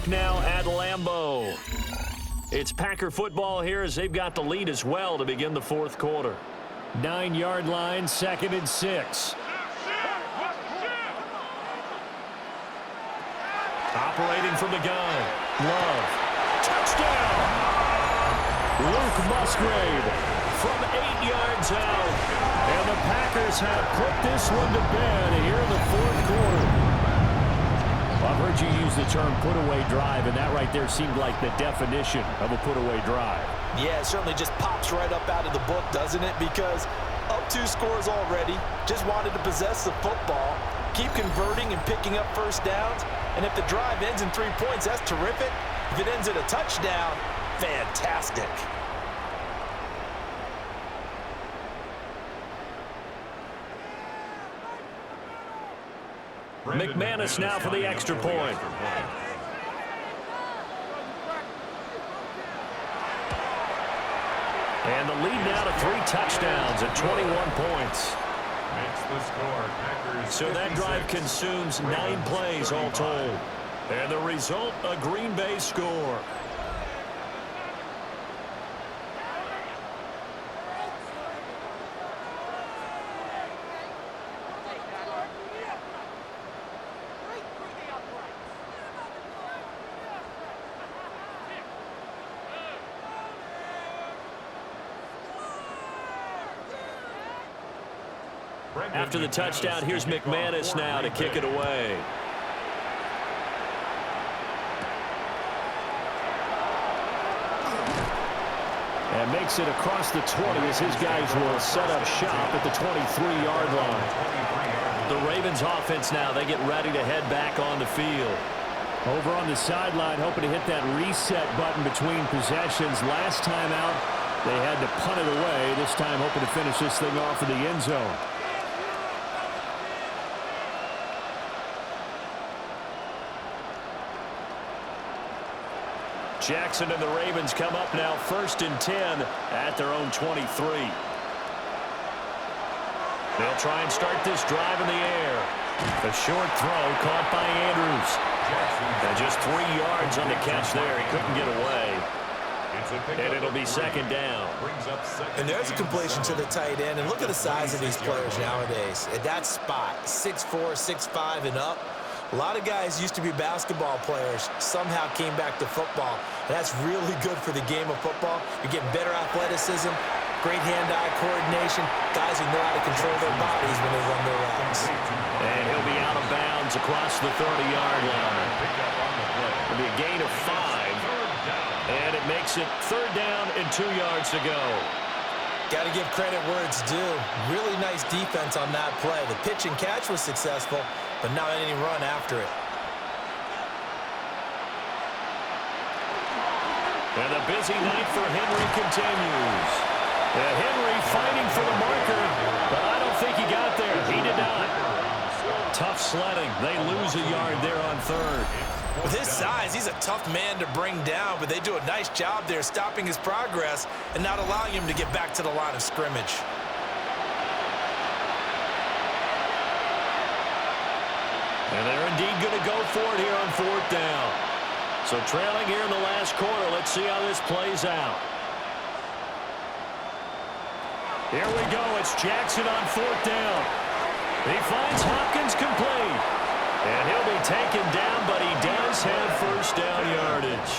Now at Lambeau. Lambeau. It's Packer football here as they've got the lead as well to begin the fourth quarter. 9-yard line, 2nd and 6. Operating from the gun. Love. Touchdown! Luke Musgrave from 8 yards out. And the Packers have put this one to bed here in the fourth quarter. Well, I've heard you use the term put-away drive, and that right there seemed like the definition of a put-away drive. Yeah, it certainly just pops right up out of the book, doesn't it? Because up 2 scores already, just wanted to possess the football, keep converting and picking up first downs, and if the drive ends in 3 points, that's terrific. If it ends in a touchdown, fantastic. McManus now for the extra point. And the lead now to 3 touchdowns at 21 points. Makes the score. Packers So that drive 56, consumes 9 plays all 35. told. And the result, a Green Bay score. After the touchdown, here's McManus now to kick it away. And makes it across the 20 as his guys will set up shop at the 23-yard line. The Ravens offense now, they get ready to head back on the field. Over on the sideline, hoping to hit that reset button between possessions. Last time out, they had to punt it away. This time, hoping to finish this thing off in the end zone. Jackson and the Ravens come up now 1st and 10 at their own 23. They'll try and start this drive in the air. A short throw caught by Andrews. And just 3 yards on the catch there. He couldn't get away. And it'll be 2nd down. And there's a completion to the tight end. And look at the size of these players nowadays. At that spot, 6'4", 6'5", and up. A lot of guys used to be basketball players, somehow came back to football. And that's really good for the game of football. You're getting better athleticism, great hand-eye coordination, guys who know how to control their bodies when they run their routes. And he'll be out of bounds across the 30-yard line. It'll be a gain of 5. And it makes it 3rd down and 2 yards to go. Got to give credit where it's due. Really nice defense on that play. The pitch and catch was successful, but not any run after it. And the busy night for Henry continues. Henry fighting for the marker, but I don't think he got there. He did not. Tough sledding. They lose a yard there on 3rd. With his size, he's a tough man to bring down, but they do a nice job there stopping his progress and not allowing him to get back to the line of scrimmage. And they're indeed going to go for it here on 4th down. So trailing here in the last quarter, let's see how this plays out. Here we go. It's Jackson on 4th down. He finds Hopkins complete. And he'll be taken down, but he does have 1st down yardage.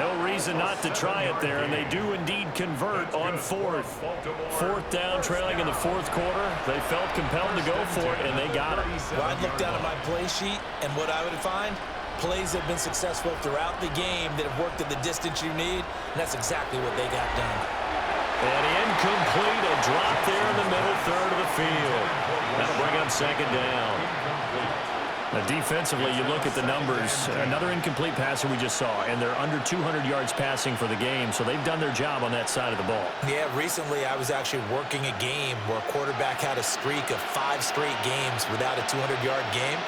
No reason not to try it there, and they do indeed convert on 4th. 4th down, trailing in the 4th quarter. They felt compelled to go for it, and they got it. Well, I'd look down at my play sheet, and what I would find, plays that have been successful throughout the game that have worked at the distance you need, and that's exactly what they got done. And incomplete, a drop there in the middle 3rd of the field. That'll bring up 2nd down. Now, defensively, you look at the numbers. Another incomplete passer we just saw, and they're under 200 yards passing for the game, so they've done their job on that side of the ball. Yeah, recently I was actually working a game where a quarterback had a streak of 5 straight games without a 200-yard game,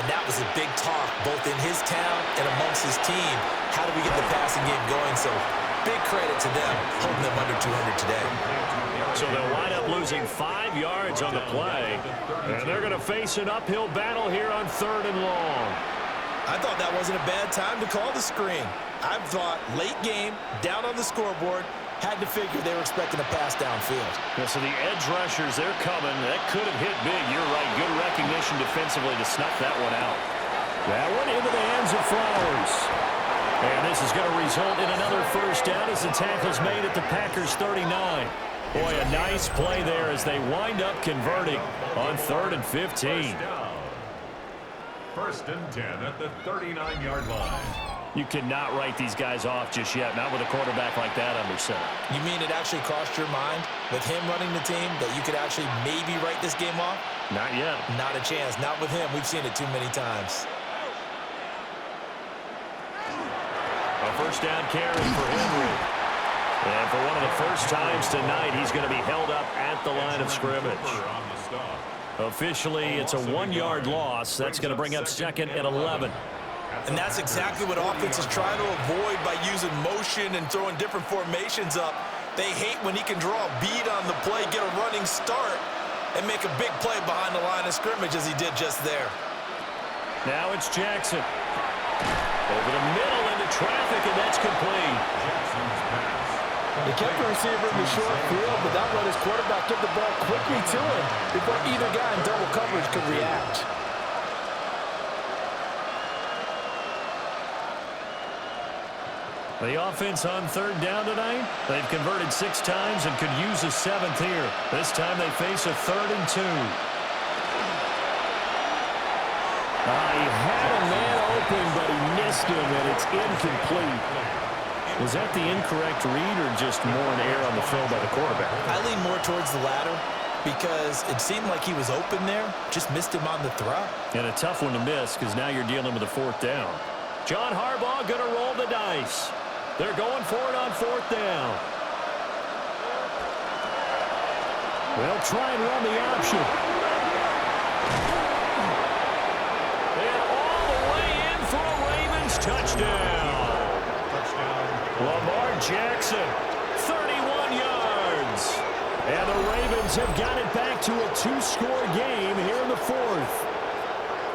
and that was a big talk both in his town and amongst his team. How do we get the passing game going? So big credit to them, holding them under 200 today. So they'll wind up losing 5 yards on the play. And they're going to face an uphill battle here on 3rd and long. I thought that wasn't a bad time to call the screen. I thought late game, down on the scoreboard, had to figure they were expecting a pass downfield. Yeah, so the edge rushers, they're coming. That could have hit big. You're right. Good recognition defensively to snuff that one out. That one into the hands of Flowers. And this is going to result in another first down as the tackle's made at the Packers' 39. Boy, a nice play there as they wind up converting on 3rd and 15. First and 10 at the 39-yard line. You cannot write these guys off just yet, not with a quarterback like that under center. You mean it actually crossed your mind with him running the team that you could actually maybe write this game off? Not yet. Not a chance. Not with him. We've seen it too many times. A first down carry for Henry. And for one of the first times tonight, he's going to be held up at the line of scrimmage. Officially, it's a 1-yard loss. That's going to bring up 2nd and 11. And that's exactly what offenses try to avoid by using motion and throwing different formations up. They hate when he can draw a bead on the play, get a running start, and make a big play behind the line of scrimmage as he did just there. Now it's Jackson. Over the middle into traffic, and that's complete. He kept the receiver in the short field, but that let his quarterback get the ball quickly to him before either guy in double coverage could react. The offense on 3rd down tonight, they've converted 6 times and could use a 7th here. This time they face a 3rd and 2. He had a man open, but he missed him, and it's incomplete. Was that the incorrect read or just more an error on the throw by the quarterback? I lean more towards the latter because it seemed like he was open there, just missed him on the throw. And a tough one to miss because now you're dealing with a 4th down. John Harbaugh going to roll the dice. They're going for it on 4th down. They'll try and run the option. And all the way in for a Ravens touchdown. Lamar Jackson, 31 yards. And the Ravens have got it back to a 2-score game here in the 4th.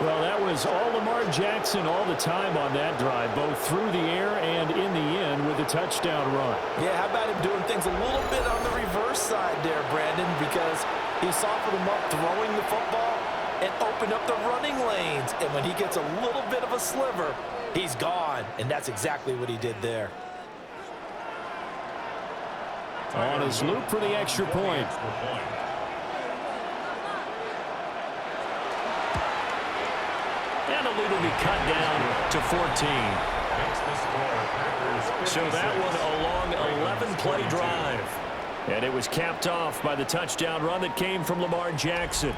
Well, that was all Lamar Jackson all the time on that drive, both through the air and in the end with a touchdown run. Yeah, how about him doing things a little bit on the reverse side there, Brandon, because he softened him up throwing the football and opened up the running lanes. And when he gets a little bit of a sliver, he's gone. And that's exactly what he did there. On his loop for the extra point. And the lead will be cut down to 14. So that one a long 11-play drive. And it was capped off by the touchdown run that came from Lamar Jackson.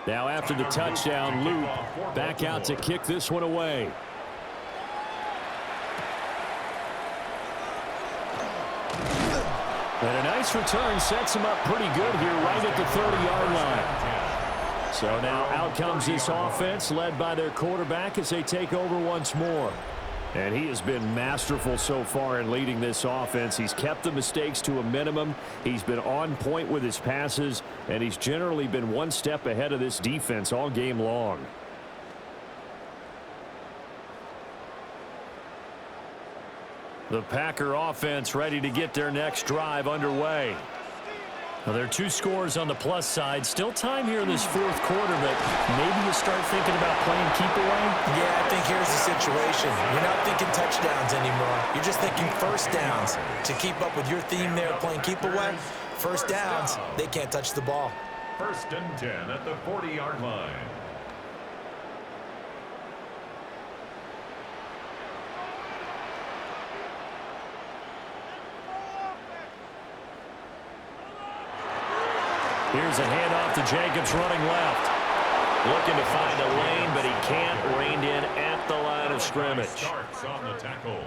Now after the touchdown, Loop back out to kick this one away. And a nice return sets him up pretty good here right at the 30-yard line. So now out comes this offense led by their quarterback as they take over once more. And he has been masterful so far in leading this offense. He's kept the mistakes to a minimum. He's been on point with his passes, and he's generally been one step ahead of this defense all game long. The Packer offense ready to get their next drive underway. Well, there are 2 scores on the plus side. Still time here in this 4th quarter, but maybe you start thinking about playing keep away? Yeah, I think here's the situation. You're not thinking touchdowns anymore. You're just thinking first downs. To keep up with your theme there, playing keep away, first downs, they can't touch the ball. First and 10 at the 40-yard line. Here's a handoff to Jacobs running left. Looking to find a lane, but he can't. Reined in at the line of scrimmage. On the tackle.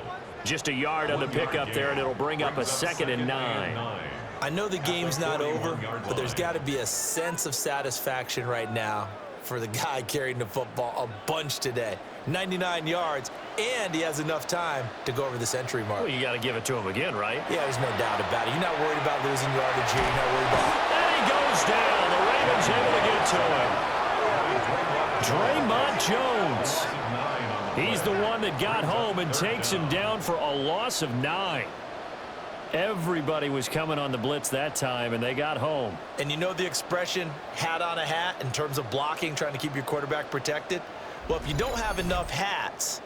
Just a yard on the pickup there, and it'll bring up a 2nd and 9. I know the game's not over, but there's got to be a sense of satisfaction right now for the guy carrying the football a bunch today. 99 yards, and he has enough time to go over the century mark. Well, you got to give it to him again, right? Yeah, there's no doubt about it. You're not worried about losing yardage here. You're not worried about it. And he goes down. The Ravens able to get to him. Draymond Jones. He's the one that got home and takes him down for a loss of 9. Everybody was coming on the blitz that time, and they got home. And you know the expression, hat on a hat, in terms of blocking, trying to keep your quarterback protected? Well, if you don't have enough hats,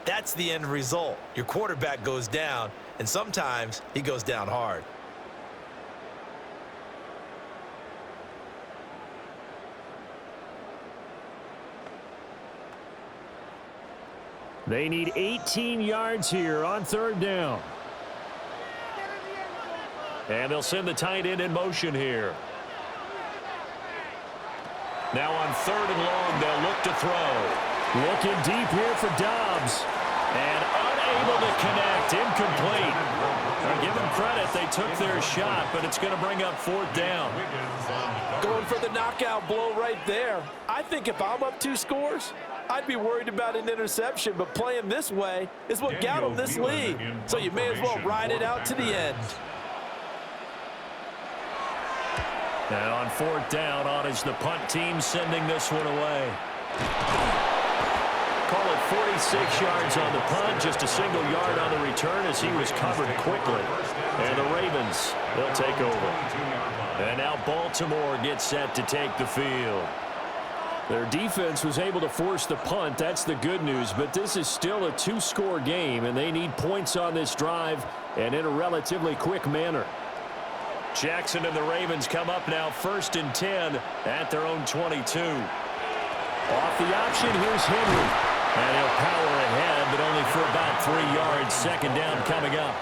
that's the end result. Your quarterback goes down, and sometimes he goes down hard. They need 18 yards here on 3rd down. And they'll send the tight end in motion here. Now on 3rd and long, they'll look to throw. Looking deep here for Dobbs. And unable to connect. Incomplete. Now, give them credit. They took their shot, but it's going to bring up 4th down. Going for the knockout blow right there. I think if I'm up 2 scores, I'd be worried about an interception, but playing this way is what got him this lead. So you may as well ride it out to the end. Now on 4th down, on is the punt team sending this one away. Call it 46 yards on the punt, just a single yard on the return as he was covered quickly. And the Ravens, they'll take over. And now Baltimore gets set to take the field. Their defense was able to force the punt. That's the good news, but this is still a 2-score game, and they need points on this drive and in a relatively quick manner. Jackson and the Ravens come up now 1st and 10 at their own 22. Off the option, here's Henry. And he'll power ahead, but only for about 3 yards. 2nd down coming up.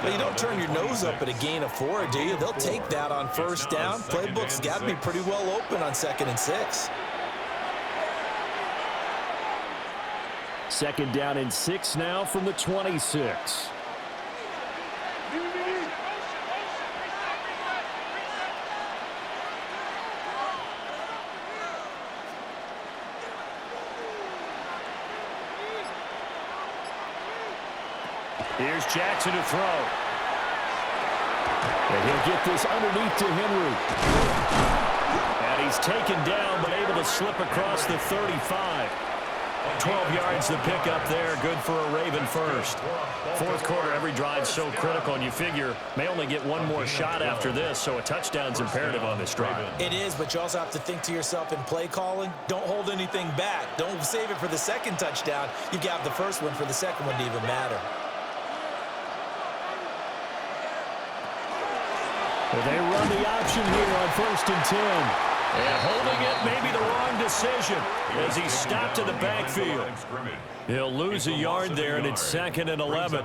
Well, you don't turn your nose up at a gain of 4, do you? They'll take that on 1st down. Playbook's got to be pretty well open on 2nd and 6. 2nd down and 6 now from the 26. Here's Jackson to throw. And he'll get this underneath to Henry. And he's taken down, but able to slip across the 35. 12 yards the pickup there. Good for a Raven first. 4th quarter, every drive so critical, and you figure may only get one more shot after this, so a touchdown's imperative on this drive. It is, but you also have to think to yourself in play calling, don't hold anything back. Don't save it for the 2nd touchdown. You've got the first one for the 2nd one to even matter. Well, they run the option here on 1st and 10. And holding it may be the wrong decision as he's stopped in the backfield. He'll lose a yard there, and it's 2nd and 11.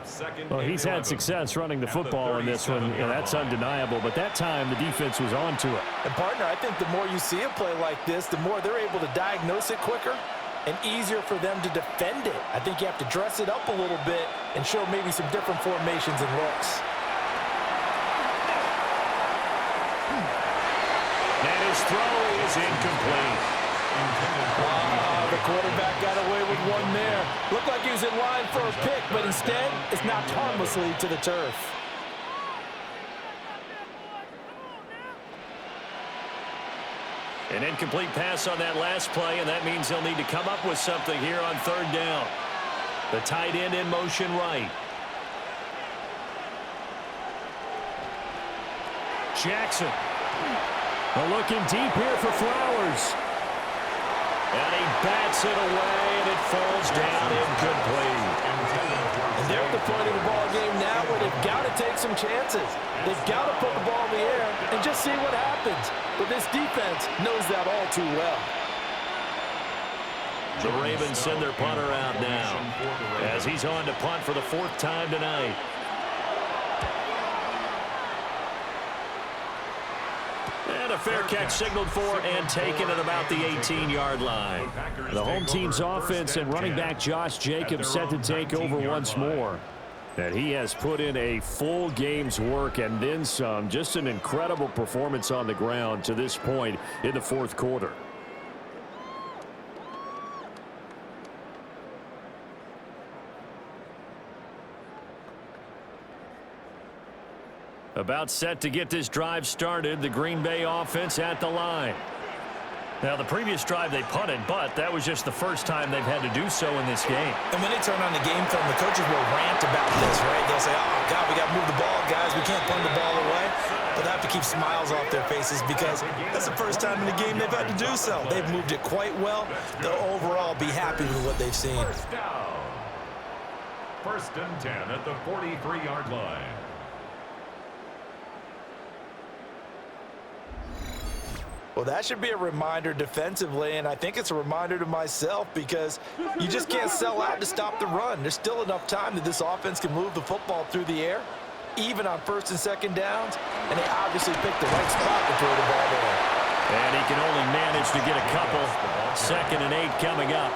Well, he's had success running the football in this one, and that's undeniable. But that time, the defense was onto it. And, partner, I think the more you see a play like this, the more they're able to diagnose it quicker and easier for them to defend it. I think you have to dress it up a little bit and show maybe some different formations and looks. And his throw is incomplete. The quarterback got away with one there. Looked like he was in line for a pick, but instead, it's knocked harmlessly to the turf. An incomplete pass on that last play, and that means they'll need to come up with something here on 3rd down. The tight end in motion right. Jackson. Looking deep here for Flowers. And he bats it away, and it falls down incomplete. And they're at the point of the ball game now where they've got to take some chances. They've got to put the ball in the air and just see what happens. But this defense knows that all too well. The Ravens send their punter out now as he's on to punt for the 4th time tonight. And a fair catch signaled for and taken at about the 18-yard line. The home team's offense and running back Josh Jacobs set to take over once more. And he has put in a full game's work and then some. Just an incredible performance on the ground to this point in the fourth quarter. About set to get this drive started. The Green Bay offense at the line. Now, the previous drive they punted, but that was just the first time they've had to do so in this game. And when they turn on the game film, the coaches will rant about this, right? They'll say, oh, God, we got to move the ball, guys. We can't punt the ball away. But they have to keep smiles off their faces because that's the first time in the game they've had to do so. They've moved it quite well. They'll overall be happy with what they've seen. First down. 1st and 10 at the 43-yard line. Well, that should be a reminder defensively, and I think it's a reminder to myself because you just can't sell out to stop the run. There's still enough time that this offense can move the football through the air, even on 1st and 2nd downs, and they obviously picked the right spot to throw the ball there. And he can only manage to get a couple. 2nd and 8 coming up.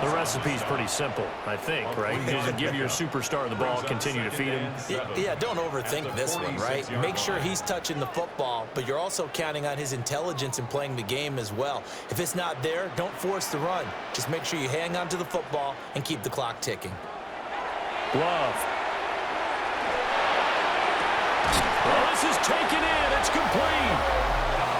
The recipe's pretty simple, I think, right? Just give your superstar the ball, continue to feed him. Yeah, don't overthink this one, right? Make sure he's touching the football, but you're also counting on his intelligence in playing the game as well. If it's not there, don't force the run. Just make sure you hang on to the football and keep the clock ticking. Love. Well, this is taken in. It's complete.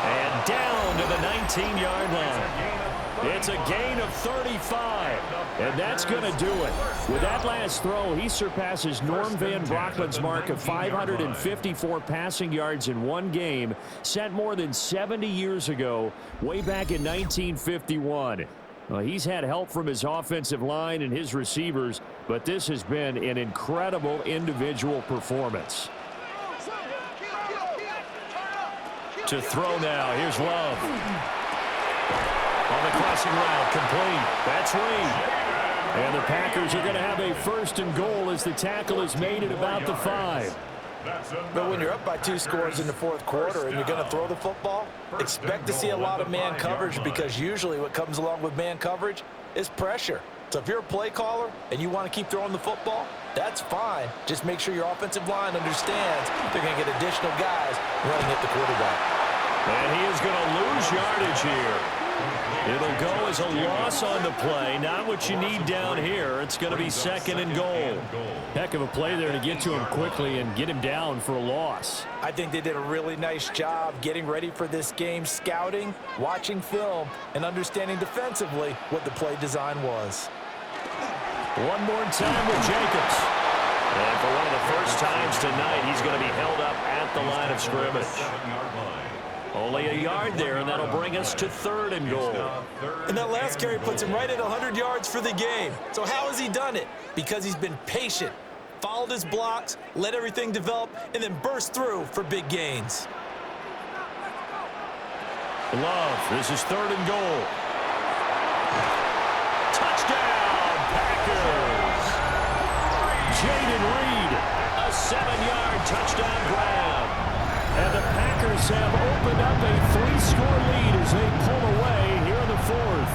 And down to the 19-yard line. It's a gain of 35, and that's going to do it. With that last throw, he surpasses Norm Van Brockman's mark of 554 passing yards in one game, set more than 70 years ago, way back in 1951. Well, he's had help from his offensive line and his receivers, but this has been an incredible individual performance. To throw now, here's Love. On the crossing route, complete. That's Reed. And the Packers are going to have a 1st and goal as the tackle is made at about the 5. But when you're up by 2 scores in the 4th quarter and you're going to throw the football, expect to see a lot of man coverage because usually what comes along with man coverage is pressure. So if you're a play caller and you want to keep throwing the football, that's fine. Just make sure your offensive line understands they're going to get additional guys running at the quarterback. And he is going to lose yardage here. It'll go as a loss on the play. Not what you need down here. It's going to be 2nd and goal. Heck of a play there to get to him quickly and get him down for a loss. I think they did a really nice job getting ready for this game, scouting, watching film, and understanding defensively what the play design was. One more time with Jacobs. And for one of the first times tonight, he's going to be held up at the line of scrimmage. Only a yard there, and that'll bring us to 3rd and goal. And that last carry puts him right at 100 yards for the game. So how has he done it? Because he's been patient, followed his blocks, let everything develop, and then burst through for big gains. Love, this is 3rd and goal. Touchdown, Packers! Jaden Reed, a 7-yard touchdown grab. And the Packers have opened up a 3-score lead as they pull away here in the 4th.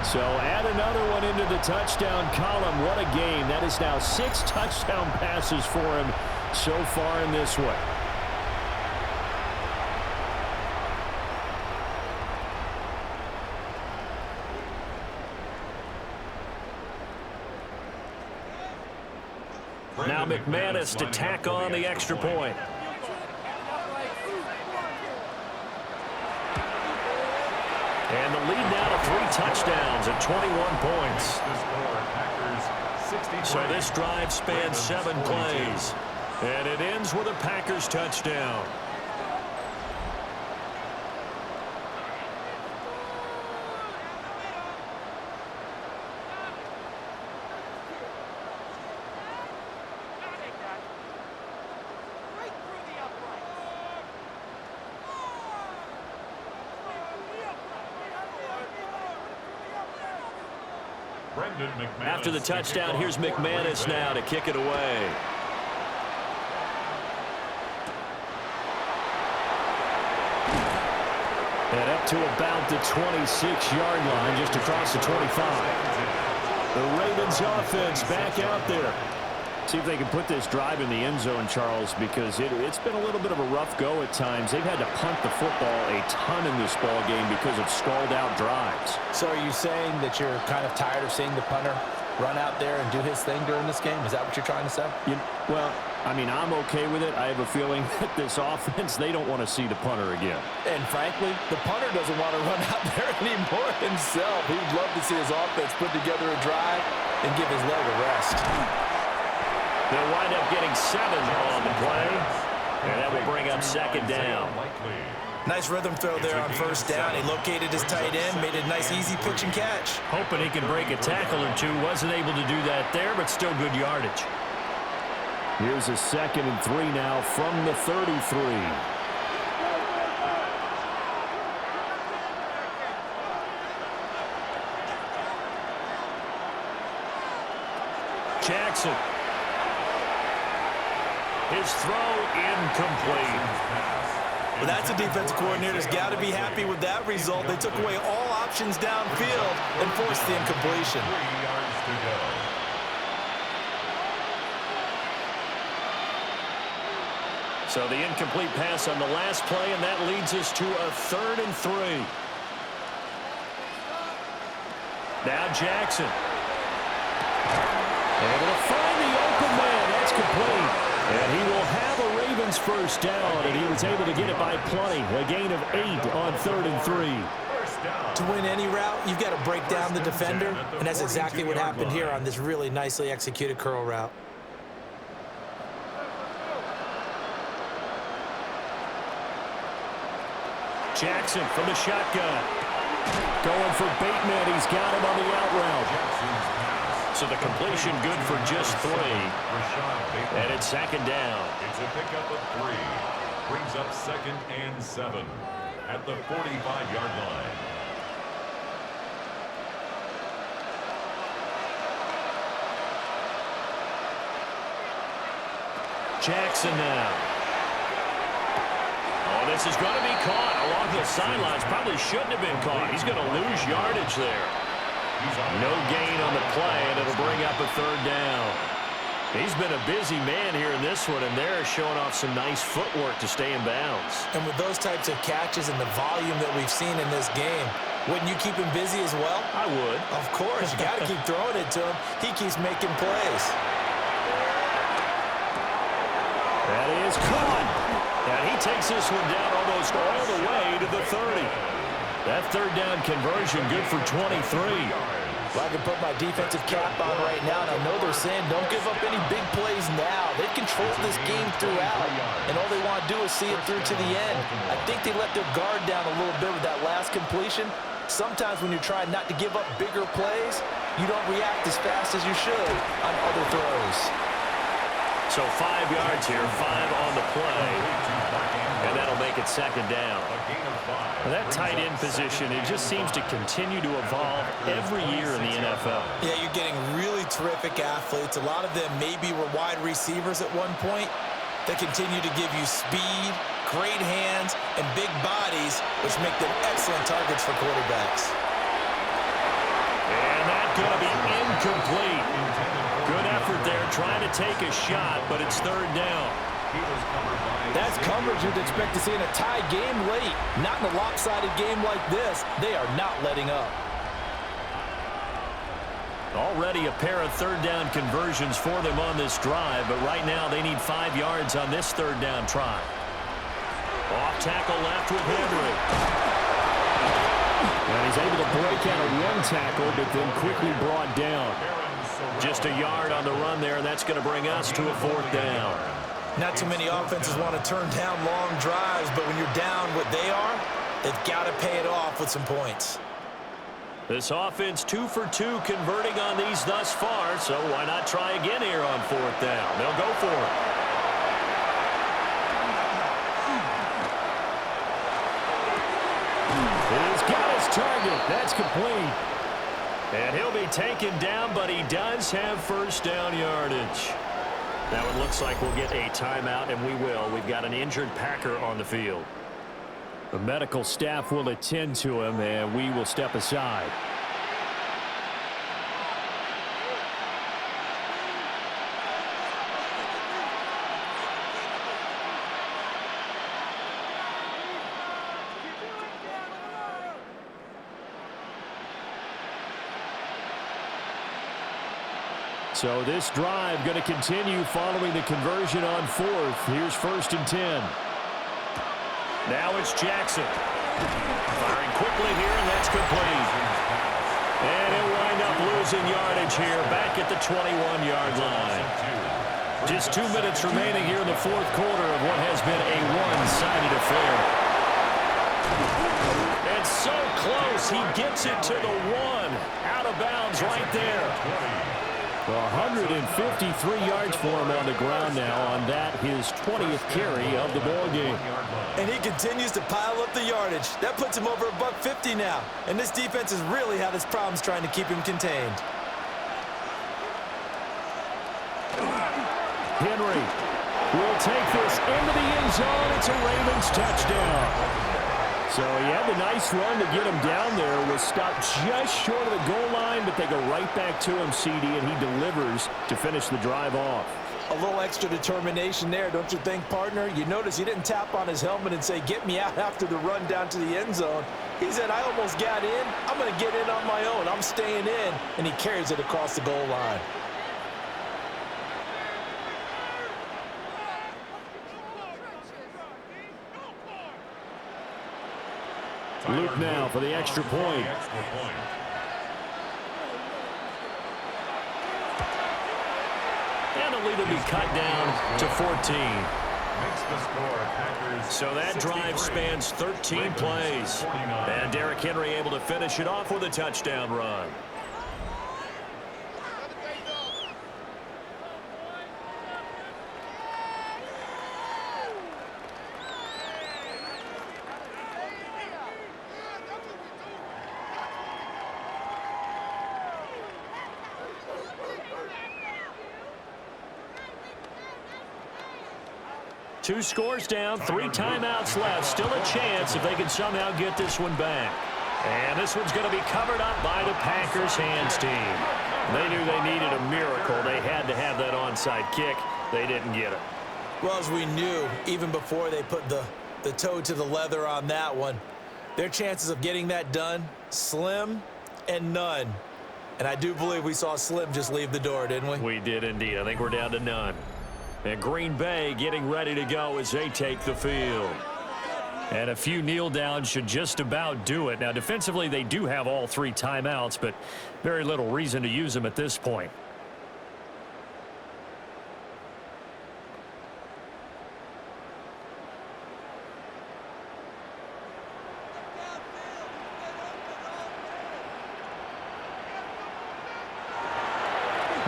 So add another one into the touchdown column. What a game. That is now 6 touchdown passes for him so far in this one. Now McManus to tack on the extra point. And the lead now to 3 touchdowns at 21 points. So this drive spans 7 plays. And it ends with a Packers touchdown. After the touchdown, here's McManus now to kick it away. And up to about the 26-yard line, just across the 25. The Ravens offense back out there. See if they can put this drive in the end zone, Charles, because it's been a little bit of a rough go at times. They've had to punt the football a ton in this ball game because of stalled-out drives. So are you saying that you're kind of tired of seeing the punter run out there and do his thing during this game? Is that what you're trying to say? Well, I mean, I'm okay with it. I have a feeling that this offense, they don't want to see the punter again. And frankly, the punter doesn't want to run out there anymore himself. He'd love to see his offense put together a drive and give his leg a rest. They'll wind up getting 7 on the play, and that will bring up second down. Nice rhythm throw there on first down. He located his tight end, made a nice easy pitch and catch. Hoping he can break a tackle or two. Wasn't able to do that there, but still good yardage. Here's a 2nd and 3 now from the 33. Jackson. His throw incomplete. Well, that's a defensive coordinator's got to be happy with that result. They took away all options downfield and forced the incompletion. 3 yards to go. So the incomplete pass on the last play, and that leads us to a 3rd and 3. Now Jackson. Able to find the open man. That's complete. And he will have a Ravens first down, and he was able to get it by plenty. A gain of 8 on 3rd and 3. To win any route, you've got to break down the defender, and that's exactly what happened here on this really nicely executed curl route. Jackson from the shotgun. Going for Bateman. He's got him on the out route. So the completion good for just 3. And it's 2nd down. It's a pickup of 3. Brings up 2nd and 7 at the 45-yard line. Jackson now. Oh, this is going to be caught along the sidelines. Probably shouldn't have been caught. He's going to lose yardage there. No gain on the play, and it'll bring up a 3rd down. He's been a busy man here in this one, and they're showing off some nice footwork to stay in bounds. And with those types of catches and the volume that we've seen in this game, wouldn't you keep him busy as well? I would. Of course. You got to keep throwing it to him. He keeps making plays. That is caught. And he takes this one down almost all the way to the 30. That 3rd down conversion good for 23. Well, I can put my defensive cap on right now, and I know they're saying don't give up any big plays now. They've controlled this game throughout, and all they want to do is see it through to the end. I think they let their guard down a little bit with that last completion. Sometimes when you're trying not to give up bigger plays, you don't react as fast as you should on other throws. So 5 yards here, 5 on the play. And that'll make it 2nd down. Well, that tight end position, it just seems to continue to evolve every year in the NFL. Yeah, you're getting really terrific athletes. A lot of them maybe were wide receivers at one point. They continue to give you speed, great hands, and big bodies, which make them excellent targets for quarterbacks. And that's going to be incomplete. Good effort there, trying to take a shot, but it's 3rd down. That's coverage you'd expect to see in a tie game late. Not in a lopsided game like this. They are not letting up. Already a pair of 3rd down conversions for them on this drive, but right now they need 5 yards on this 3rd down try. Off tackle left with Henry. And he's able to break out of 1 tackle, but then quickly brought down. Just a yard on the run there, and that's going to bring us to a 4th down. Not too many offenses want to turn down long drives, but when you're down what they are, they've got to pay it off with some points. This offense 2 for 2 converting on these thus far, so why not try again here on 4th down? They'll go for it. He's got his target. That's complete. And he'll be taken down, but he does have first down yardage. Now it looks like we'll get a timeout, and we will. We've got an injured Packer on the field. The medical staff will attend to him, and we will step aside. So this drive going to continue following the conversion on 4th. Here's 1st and 10. Now it's Jackson. Firing quickly here, and that's complete. And he'll wind up losing yardage here back at the 21-yard line. Just 2 minutes remaining here in the 4th quarter of what has been a one-sided affair. And so close, he gets it to the 1. Out of bounds right there. 153 yards for him on the ground now on that, his 20th carry of the ball game. And he continues to pile up the yardage. That puts him over $150 now. And this defense has really had its problems trying to keep him contained. Henry will take this into the end zone. It's a Ravens touchdown. So he had the nice run to get him down there. Was stopped just short of the goal line, but they go right back to him, CD, and he delivers to finish the drive off. A little extra determination there, don't you think, partner? You notice he didn't tap on his helmet and say, get me out after the run down to the end zone. He said, I almost got in. I'm going to get in on my own. I'm staying in. And he carries it across the goal line. Luke now for the extra point. And the lead will be cut down to 14. So that drive spans 13 plays. And Derrick Henry able to finish it off with a touchdown run. Two scores down, 3 timeouts left. Still a chance if they can somehow get this one back. And this one's going to be covered up by the Packers hands team. They knew they needed a miracle. They had to have that onside kick. They didn't get it. Well, as we knew, even before they put the toe to the leather on that one, their chances of getting that done, slim and none. And I do believe we saw Slim just leave the door, didn't we? We did indeed. I think we're down to none. And Green Bay getting ready to go as they take the field. And a few kneel downs should just about do it. Now, defensively, they do have all 3 timeouts, but very little reason to use them at this point.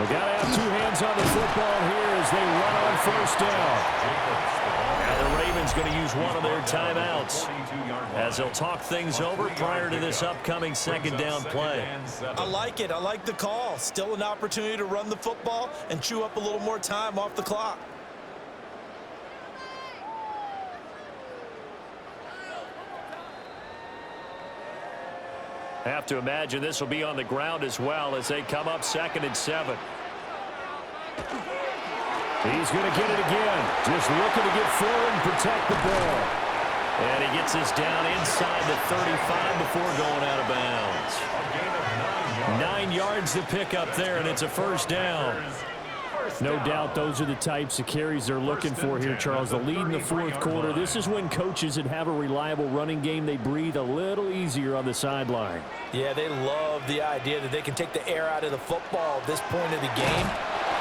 We got to have 2 hands on the football here as they run on 1st down. Now the Ravens going to use one of their timeouts as they'll talk things over prior to this upcoming 2nd down play. I like it. I like the call. Still an opportunity to run the football and chew up a little more time off the clock. Have to imagine this will be on the ground as well as they come up 2nd and 7. He's going to get it again. Just looking to get forward and protect the ball. And he gets this down inside the 35 before going out of bounds. 9 yards to pick up there, and it's a 1st down. No doubt those are the types of carries they're looking for here, Charles. The lead in the 4th quarter. This is when coaches that have a reliable running game, they breathe a little easier on the sideline. Yeah, they love the idea that they can take the air out of the football at this point of the game.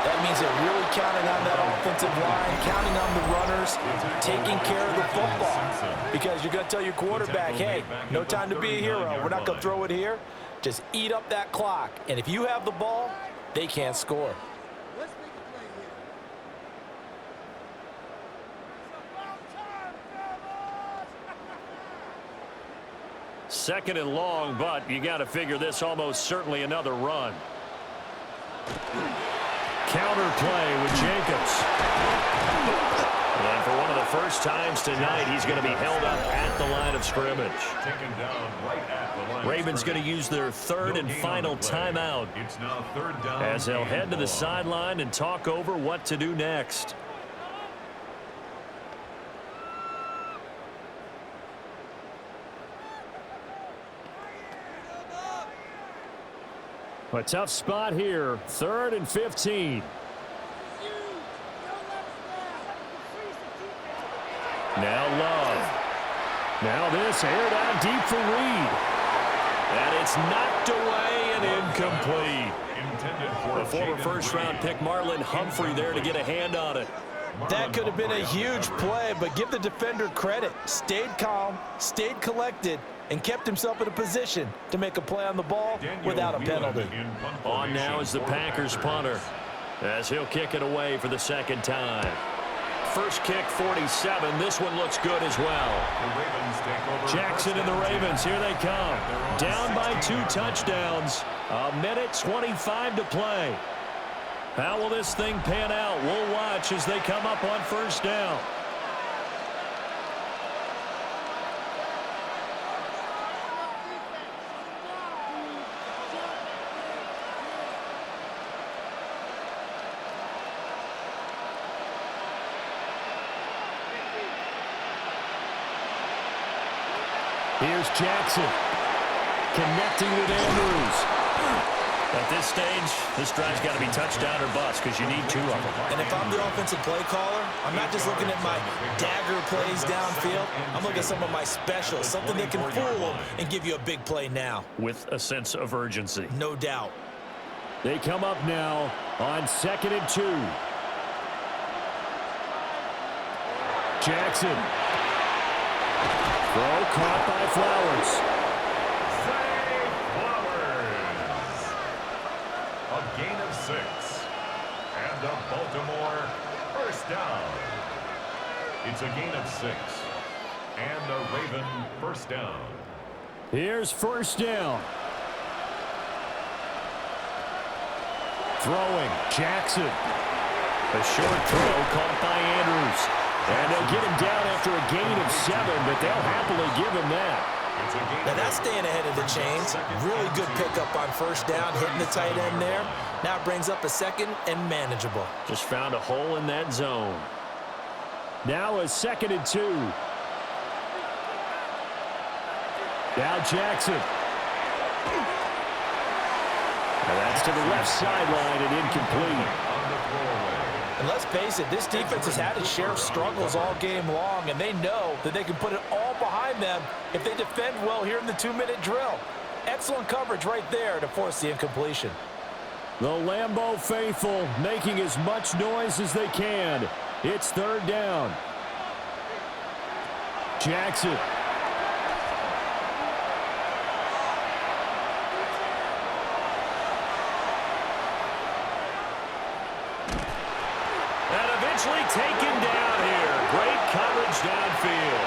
That means they're really counting on that offensive line, counting on the runners, taking care of the football. Because you're going to tell your quarterback, hey, no time to be a hero. We're not going to throw it here. Just eat up that clock. And if you have the ball, they can't score. 2nd and long, but you got to figure this almost certainly another run. Counter play with Jacobs. And for one of the first times tonight, he's going to be held up at the line of scrimmage. Ravens going to use their 3rd and final timeout as they'll head to the sideline and talk over what to do next. A tough spot here. 3rd and 15. Now Love. Now this aired out deep for Reed. And it's knocked away and incomplete. The former first-round pick Marlon Humphrey there to get a hand on it. That could have been a huge play, but give the defender credit. Stayed calm, stayed collected, and kept himself in a position to make a play on the ball without a penalty. On now is the Packers punter, as he'll kick it away for the 2nd time. First kick, 47. This one looks good as well. Jackson and the Ravens, here they come. Down by 2 touchdowns. 1:25 to play. How will this thing pan out? We'll watch as they come up on 1st down. Here's Jackson connecting with Andrews. At this stage, this drive's got to be touchdown or bust because you need 2 of them. And if I'm the offensive play caller, I'm not just looking at my dagger plays downfield. I'm looking at some of my specials, something that can fool them and give you a big play now. With a sense of urgency. No doubt. They come up now on 2nd and 2. Jackson. Throw caught by Flowers. A gain of 6. And a Baltimore first down. It's a gain of 6. And a Raven first down. Here's 1st down. Throwing, Jackson. A short throw caught by Andrews. And they'll get him down after a gain of 7, but they'll happily give him that. Now that's staying ahead of the chains. Really good pickup on 1st down, hitting the tight end there. Now brings up a 2nd and manageable. Just found a hole in that zone. Now a 2nd and 2. Now Jackson. And that's to the left sideline and incomplete. And let's face it, this defense has had its share of struggles all game long, and they know that they can put it all behind them if they defend well here in the 2-minute drill. Excellent coverage right there to force the incompletion. The Lambeau faithful making as much noise as they can. It's 3rd down. Jackson. Taken down here. Great coverage downfield.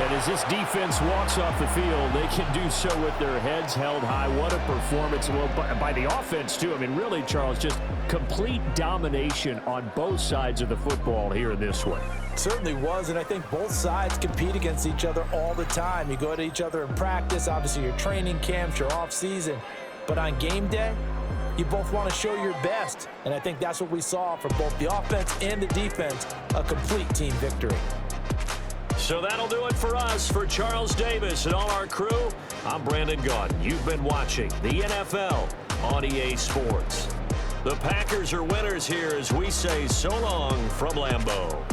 And as this defense walks off the field, they can do so with their heads held high. What a performance. Well, by the offense, too. I mean, really, Charles, just complete domination on both sides of the football here in this one. It certainly was, and I think both sides compete against each other all the time. You go to each other in practice, obviously your training camps, your off-season. But on game day, you both want to show your best, and I think that's what we saw for both the offense and the defense, a complete team victory. So that'll do it for us. For Charles Davis and all our crew, I'm Brandon Gunn. You've been watching the NFL on EA Sports. The Packers are winners here as we say so long from Lambeau.